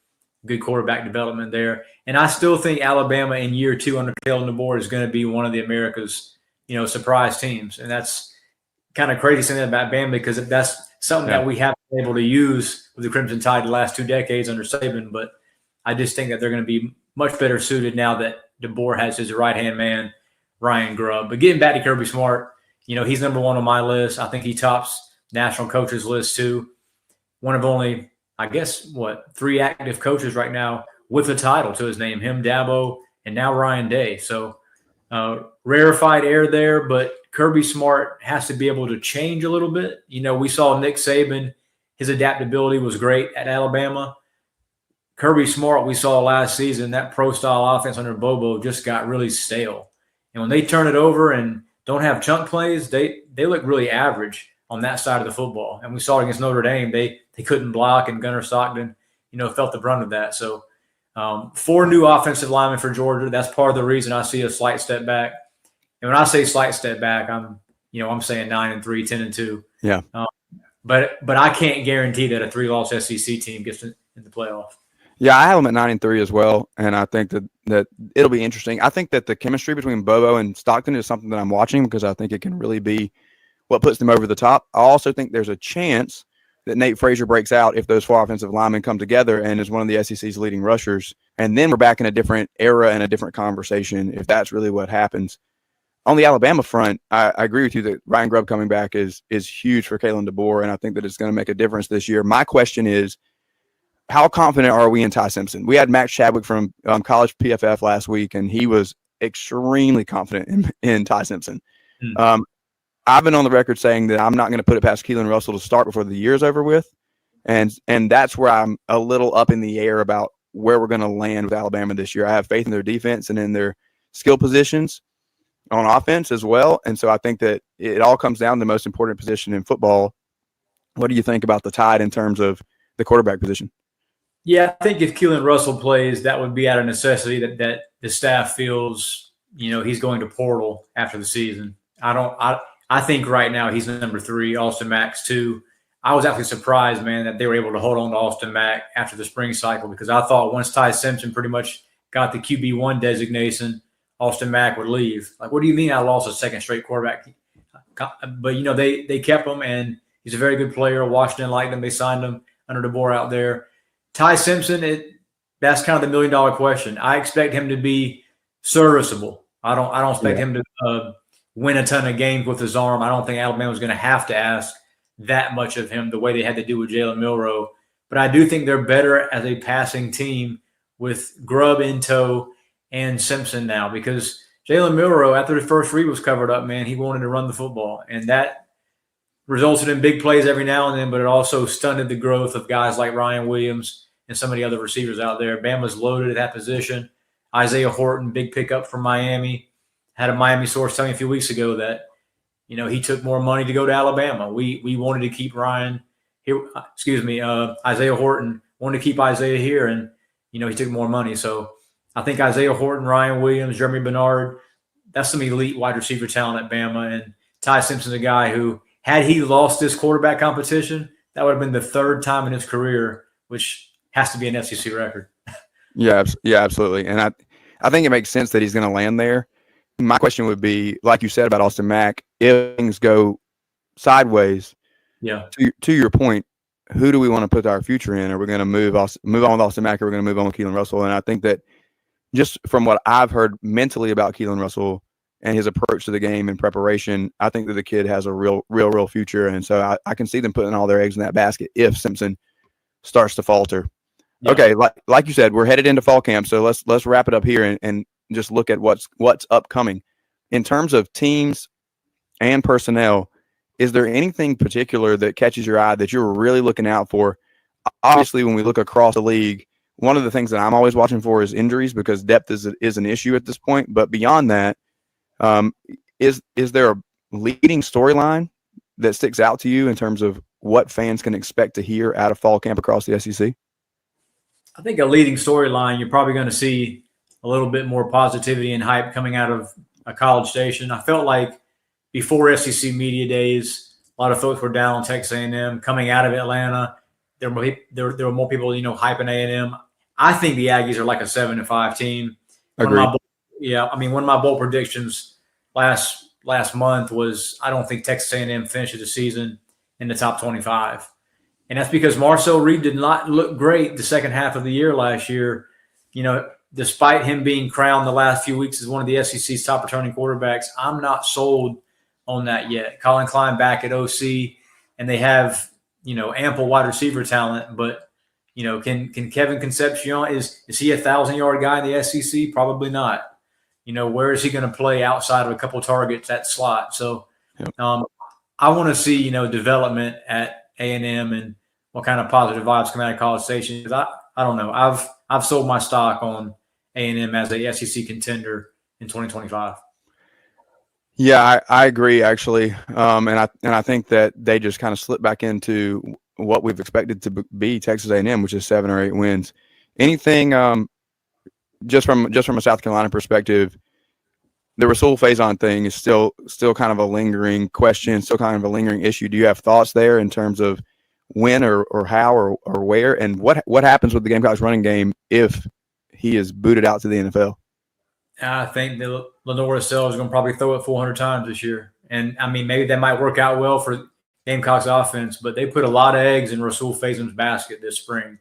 Good quarterback development there. And I still think Alabama in year 2 under Kalen DeBoer is going to be one of the America's, surprise teams. And that's kind of crazy saying that about Bama, because that's something that we haven't been able to use with the Crimson Tide the last 2 decades under Saban. But I just think that they're going to be much better suited now that DeBoer has his right-hand man, Ryan Grubb. But getting back to Kirby Smart, he's number one on my list. I think he tops national coaches list too. One of only, I guess, 3 active coaches right now with a title to his name, him, Dabo, and now Ryan Day. So rarefied air there, but Kirby Smart has to be able to change a little bit. We saw Nick Saban, his adaptability was great at Alabama. Kirby Smart, we saw last season, that pro-style offense under Bobo just got really stale. And when they turn it over and don't have chunk plays, they look really average on that side of the football. And we saw it against Notre Dame. They couldn't block, and Gunnar Stockton, felt the brunt of that. So 4 new offensive linemen for Georgia. That's part of the reason I see a slight step back. And when I say slight step back, I'm saying 9-3, 10-2. Yeah. But I can't guarantee that a 3-loss SEC team gets in the playoff. Yeah, I have them at 9-3 as well, and I think that it'll be interesting. I think that the chemistry between Bobo and Stockton is something that I'm watching because I think it can really be what puts them over the top. I also think there's a chance that Nate Frazier breaks out if those 4 offensive linemen come together and is one of the SEC's leading rushers, and then we're back in a different era and a different conversation if that's really what happens. On the Alabama front, I agree with you that Ryan Grubb coming back is huge for Kalen DeBoer, and I think that it's going to make a difference this year. My question is, how confident are we in Ty Simpson? We had Max Chadwick from College PFF last week, and he was extremely confident in Ty Simpson. I've been on the record saying that I'm not going to put it past Keelan Russell to start before the year's over with, and that's where I'm a little up in the air about where we're going to land with Alabama this year. I have faith in their defense and in their skill positions on offense as well, and so I think that it all comes down to the most important position in football. What do you think about the Tide in terms of the quarterback position? Yeah, I think if Keelan Russell plays, that would be out of necessity that the staff feels, he's going to portal after the season. I think right now he's number 3, Austin Mack's 2. I was actually surprised, man, that they were able to hold on to Austin Mack after the spring cycle because I thought once Ty Simpson pretty much got the QB1 designation, Austin Mack would leave. Like, what do you mean I lost a second straight quarterback? But, they kept him, and he's a very good player. Washington liked him. They signed him under DeBoer out there. Ty Simpson, that's kind of the $1 million question. I expect him to be serviceable. I don't expect him to win a ton of games with his arm. I don't think Alabama's going to have to ask that much of him the way they had to do with Jalen Milroe. But I do think they're better as a passing team with Grubb in tow and Simpson now because Jalen Milroe, after the first read was covered up, man, he wanted to run the football. And that resulted in big plays every now and then, but it also stunted the growth of guys like Ryan Williams and some of the other receivers out there. Bama's loaded at that position. Isaiah Horton, big pickup from Miami. Had a Miami source tell me a few weeks ago that, he took more money to go to Alabama. We wanted to keep Isaiah Horton wanted to keep Isaiah here, and, he took more money. So I think Isaiah Horton, Ryan Williams, Jeremy Bernard, that's some elite wide receiver talent at Bama. And Ty Simpson's a guy who, had he lost this quarterback competition, that would have been the 3rd time in his career, which has to be an SEC record. Yeah, absolutely. And I think it makes sense that he's going to land there. My question would be, like you said about Austin Mack, if things go sideways, to your point, who do we want to put our future in? Are we going to move on with Austin Mack, or are we going to move on with Keelan Russell? And I think that just from what I've heard mentally about Keelan Russell and his approach to the game and preparation, I think that the kid has a real future. And so I can see them putting all their eggs in that basket if Simpson starts to falter. Yeah. Okay, like you said, we're headed into fall camp, so let's wrap it up here and just look at what's upcoming. In terms of teams and personnel, is there anything particular that catches your eye that you're really looking out for? Obviously, when we look across the league, one of the things that I'm always watching for is injuries because depth is an issue at this point. But beyond that, is there a leading storyline that sticks out to you in terms of what fans can expect to hear out of fall camp across the SEC? I think a leading storyline, you're probably going to see a little bit more positivity and hype coming out of a College Station. I felt like before SEC Media Days, a lot of folks were down on Texas A&M. Coming out of Atlanta, there were more people, hyping A&M. I think the Aggies are like a 7-5 team. Agreed. One of my bold predictions last month was I don't think Texas A&M finishes the season in the top 25. And that's because Marcel Reed did not look great the second half of the year last year. Despite him being crowned the last few weeks as one of the SEC's top returning quarterbacks, I'm not sold on that yet. Colin Klein back at OC, and they have, ample wide receiver talent, but can Kevin Concepcion, is he a 1,000-yard guy in the SEC? Probably not. Where is he going to play outside of a couple targets at slot? So I want to see, development at A&M and what kind of positive vibes come out of College Station. Because I don't know. I've sold my stock on A&M as a SEC contender in 2025. Yeah, I agree actually, and I think that they just kind of slipped back into what we've expected to be Texas A&M, which is 7 or 8 wins. Anything just from a South Carolina perspective, the Rasul Faison thing is still kind of a lingering question, still kind of a lingering issue. Do you have thoughts there in terms of when or how or where, and what happens with the Gamecocks running game if he is booted out to the NFL? I think that Lenore Sells is going to probably throw it 400 times this year. And, I mean, maybe that might work out well for Gamecocks offense, but they put a lot of eggs in Rasul Faison's basket this spring.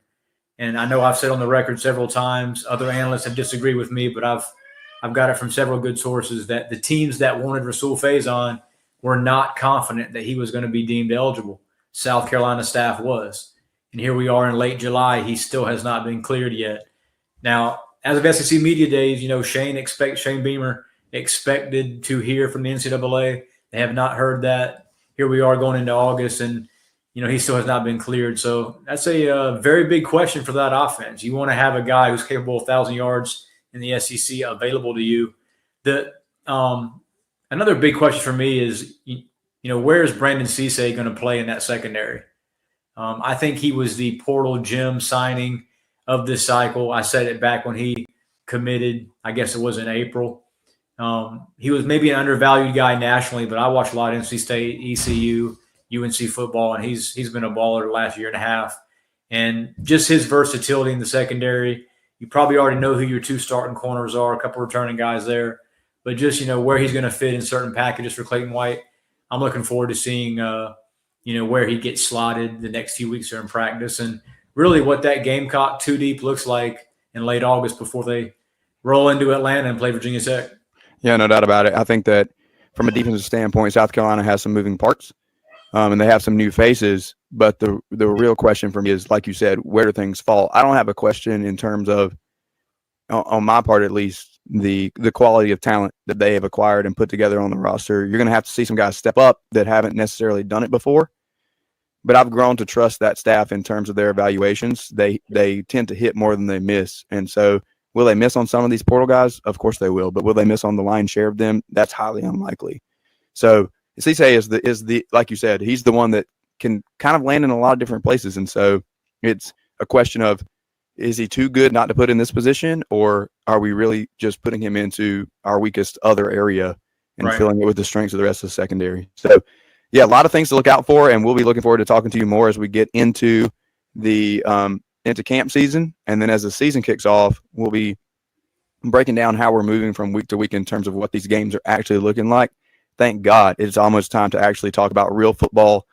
And I know I've said on the record several times, other analysts have disagreed with me, but I've got it from several good sources that the teams that wanted Rasul Faison were not confident that he was going to be deemed eligible. South Carolina staff was. And here we are in late July. He still has not been cleared yet. Now, as of SEC Media Days, Shane Beamer expected to hear from the NCAA. They have not heard that. Here we are going into August, and he still has not been cleared. So that's a very big question for that offense. You want to have a guy who's capable of 1,000 yards in the SEC available to you. Another big question for me is, where is Brandon Cisse going to play in that secondary? I think he was the portal gem signing of this cycle. I said it back when he committed. I guess it was in April. He was maybe an undervalued guy nationally, but I watched a lot of NC State, ECU, UNC football, and he's been a baller the last year and a half. And just his versatility in the secondary, you probably already know who your 2 starting corners are, a couple returning guys there. But just, where he's going to fit in certain packages for Clayton White, I'm looking forward to seeing, where he gets slotted the next few weeks here in practice, and really what that Gamecock 2 deep looks like in late August before they roll into Atlanta and play Virginia Tech. Yeah, no doubt about it. I think that from a defensive standpoint, South Carolina has some moving parts, and they have some new faces. But the real question for me is, like you said, where do things fall? I don't have a question in terms of, on my part at least, the quality of talent that they have acquired and put together on the roster. You're going to have to see some guys step up that haven't necessarily done it before. But I've grown to trust that staff in terms of their evaluations. They tend to hit more than they miss. And so will they miss on some of these portal guys? Of course they will. But will they miss on the lion's share of them? That's highly unlikely. So Cisse is the like you said, he's the one that can kind of land in a lot of different places. And so it's a question of, is he too good not to put in this position, or are we really just putting him into our weakest other area and filling it with the strengths of the rest of the secondary? So yeah, a lot of things to look out for, and we'll be looking forward to talking to you more as we get into the into camp season. And then as the season kicks off, we'll be breaking down how we're moving from week to week in terms of what these games are actually looking like. Thank God it's almost time to actually talk about real football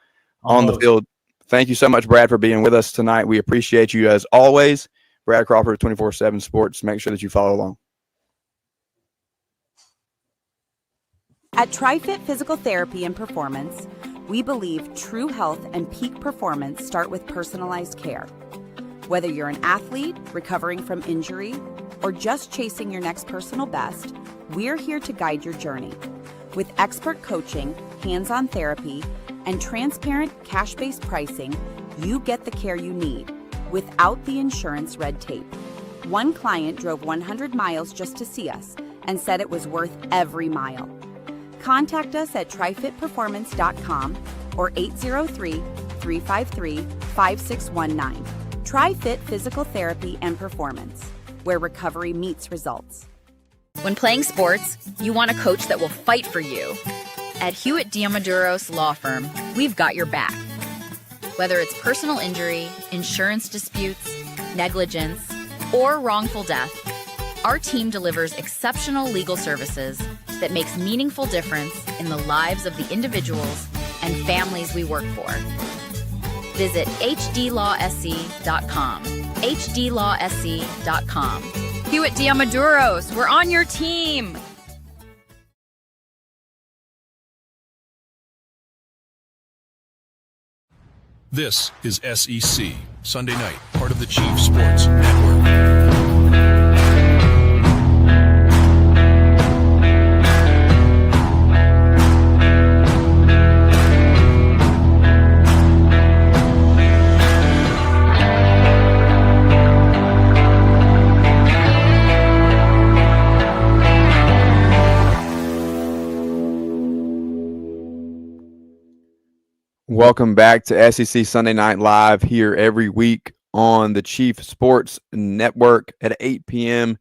on the field. Thank you so much, Brad, for being with us tonight. We appreciate you as always. Brad Crawford, 24/7 Sports. Make sure that you follow along. At TriFit Physical Therapy and Performance, we believe true health and peak performance start with personalized care. Whether you're an athlete recovering from injury or just chasing your next personal best, we're here to guide your journey. With expert coaching, hands-on therapy, and transparent cash-based pricing, you get the care you need without the insurance red tape. One client drove 100 miles just to see us and said it was worth every mile. Contact us at trifitperformance.com or 803-353-5619. TriFit Physical Therapy and Performance, where recovery meets results. When playing sports, you want a coach that will fight for you. At Hewitt Diamaduros Law Firm, we've got your back. Whether it's personal injury, insurance disputes, negligence, or wrongful death, our team delivers exceptional legal services that makes meaningful difference in the lives of the individuals and families we work for. Visit hdlawsc.com. hdlawsc.com. Hewitt Diamaduros, we're on your team. This is SEC, Sunday night, part of the Chief Sports Network. Welcome back to SEC Sunday Night Live here every week on the Chief Sports Network at 8 p.m.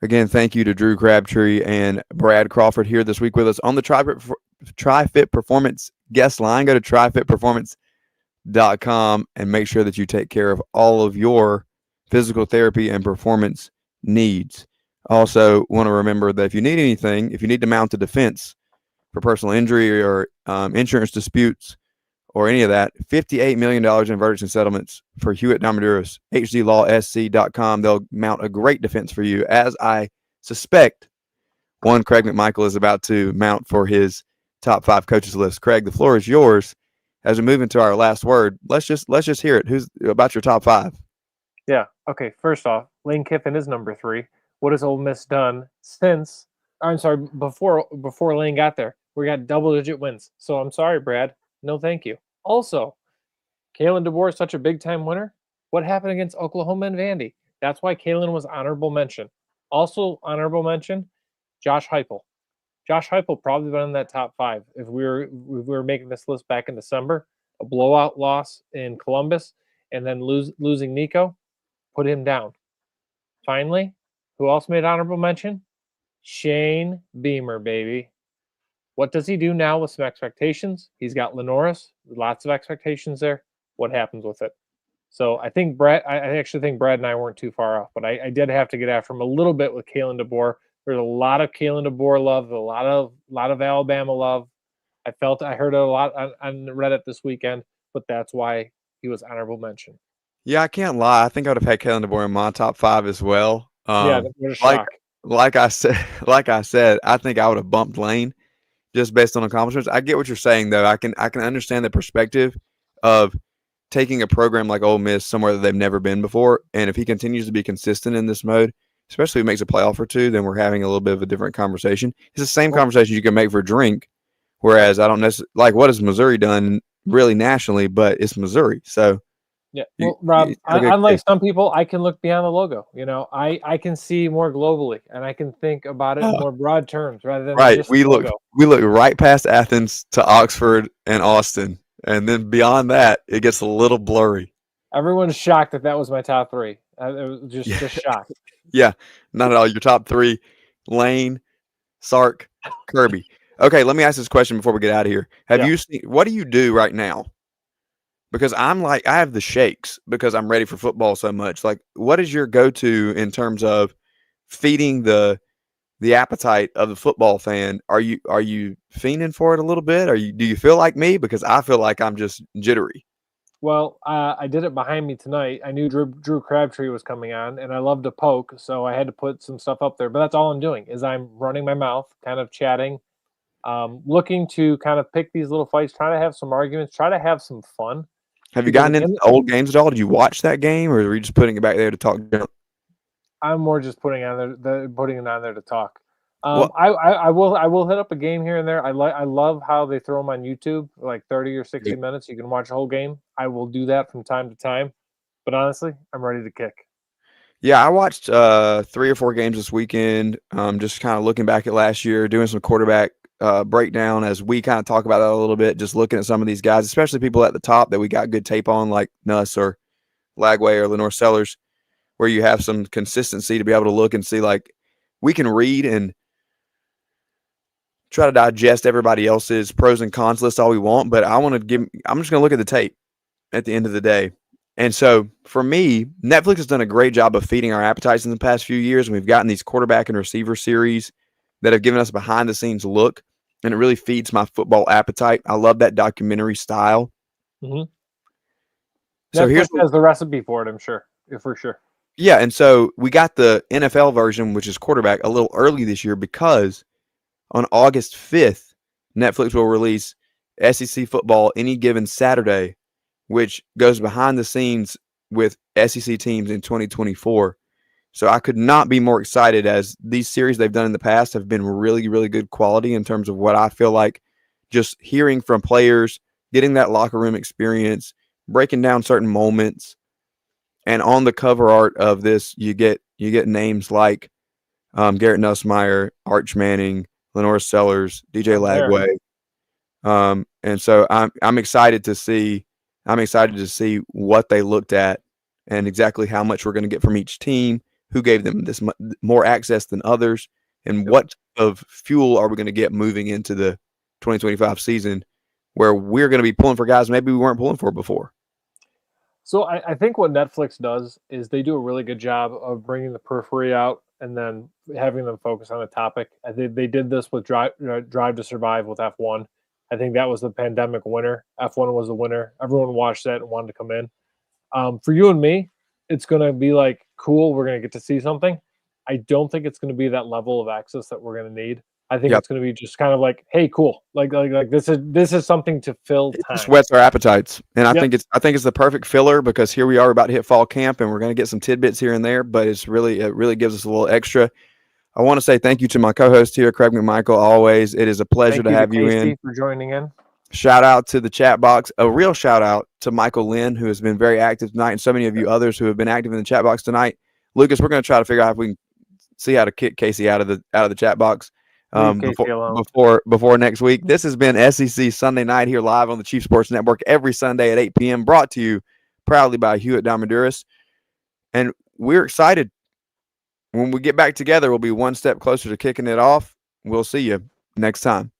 Again, thank you to Drew Crabtree and Brad Crawford here this week with us on the TriFit Performance guest line. Go to trifitperformance.com and make sure that you take care of all of your physical therapy and performance needs. Also, want to remember that if you need anything, if you need to mount a defense for personal injury or insurance disputes, or any of that, $58 million in verdicts and settlements for Hewitt Domaduros, hdlawsc.com. They'll mount a great defense for you, as I suspect one Craig McMichael is about to mount for his top 5 coaches list. Craig, the floor is yours. As we move into our last word, let's just hear it. Who's about your top 5? Yeah. Okay. First off, Lane Kiffin is number 3. What has Ole Miss done since? I'm sorry, before Lane got there? We got double-digit wins. So I'm sorry, Brad. No, thank you. Also, Kalen DeBoer is such a big-time winner. What happened against Oklahoma and Vandy? That's why Kalen was honorable mention. Also, honorable mention, Josh Heupel. Josh Heupel probably been in that top 5 if we were making this list back in December. A blowout loss in Columbus, and then losing Nico, put him down. Finally, who else made honorable mention? Shane Beamer, baby. What does he do now with some expectations? He's got Lenoris, lots of expectations there. What happens with it? So I think I actually think Brad and I weren't too far off, but I did have to get after him a little bit with Kalen DeBoer. There's a lot of Kalen DeBoer love, a lot of Alabama love. I heard it a lot on Reddit this weekend, but that's why he was honorable mention. Yeah, I can't lie. I think I would have had Kalen DeBoer in my top 5 as well. Yeah, what a shock. Like I said, I think I would have bumped Lane just based on accomplishments. I get what you're saying, though. I can understand the perspective of taking a program like Ole Miss somewhere that they've never been before, and if he continues to be consistent in this mode, especially if he makes a playoff or two, then we're having a little bit of a different conversation. It's the same conversation you can make for Drink, whereas I don't necessarily like what has Missouri done really nationally, but it's Missouri, so. Yeah, well, Rob, unlike some people, I can look beyond the logo. You know, I can see more globally, and I can think about it in more broad terms rather than right. Just We look logo. right past Athens to Oxford and Austin, and then beyond that, it gets a little blurry. Everyone's shocked that was my top 3. It was just shocked. Yeah, not at all. Your top 3: Lane, Sark, Kirby. Okay, let me ask this question before we get out of here. Have you seen what do you do right now? Because I have the shakes because I'm ready for football so much. Like, what is your go-to in terms of feeding the appetite of the football fan? Are you fiending for it a little bit? Do you feel like me? Because I feel like I'm just jittery. Well, I did it behind me tonight. I knew Drew Crabtree was coming on, and I love to poke, so I had to put some stuff up there. But that's all I'm doing is I'm running my mouth, kind of chatting, looking to kind of pick these little fights, try to have some arguments, try to have some fun. Have you gotten into old games at all? Did you watch that game, or are you just putting it back there to talk junk? I'm more just putting it on there to talk. I will hit up a game here and there. I love how they throw them on YouTube, like 30 or 60 minutes. You can watch a whole game. I will do that from time to time, but honestly, I'm ready to kick. Yeah, I watched 3 or 4 games this weekend. Just kind of looking back at last year, doing some quarterback breakdown as we kind of talk about that a little bit, just looking at some of these guys, especially people at the top that we got good tape on, like Nuss or Lagway or Lenore Sellers, where you have some consistency to be able to look and see, like, we can read and try to digest everybody else's pros and cons list all we want, but I'm just going to look at the tape at the end of the day. And so for me, Netflix has done a great job of feeding our appetites in the past few years. And we've gotten these quarterback and receiver series that have given us a behind the scenes look, and it really feeds my football appetite. I love that documentary style. Mm-hmm. So Netflix has the recipe for it, I'm sure, for sure. Yeah, and so we got the NFL version, which is quarterback, a little early this year because on August 5th, Netflix will release SEC football any given Saturday which goes behind the scenes with SEC teams in 2024. So I could not be more excited, as these series they've done in the past have been really, really good quality in terms of what I feel like just hearing from players, getting that locker room experience, breaking down certain moments. And on the cover art of this, you get names like Garrett Nussmeier, Arch Manning, Lenore Sellers, DJ Lagway. And so I'm excited to see what they looked at and exactly how much we're going to get from each team, who gave them this more access than others, and what of fuel are we going to get moving into the 2025 season, where we're going to be pulling for guys maybe we weren't pulling for before. So I think what Netflix does is they do a really good job of bringing the periphery out and then having them focus on a topic. I think they did this with Drive to Survive with F1. I think that was the pandemic winner. F1 was the winner. Everyone watched that and wanted to come in. For you and me, it's going to be like, cool, we're going to get to see something. I don't think it's going to be that level of access that we're going to need. I think it's going to be just kind of like, hey, cool, like this is something to fill time. It just whets our appetites, and I think it's the perfect filler, because here we are about to hit fall camp, and we're going to get some tidbits here and there, but it really gives us a little extra. I want to say thank you to my co-host here, Craig McMichael. Always, it is a pleasure to have you in. For joining in. Shout out to the chat box. A real shout out to Michael Lynn, who has been very active tonight, and so many of you others who have been active in the chat box tonight. Lucas, we're going to try to figure out if we can see how to kick Casey out of the chat box before next week. This has been SEC Sunday Night here live on the Chief Sports Network every Sunday at 8 p.m. Brought to you proudly by Hewitt Damaduras, and we're excited. When we get back together, we'll be one step closer to kicking it off. We'll see you next time.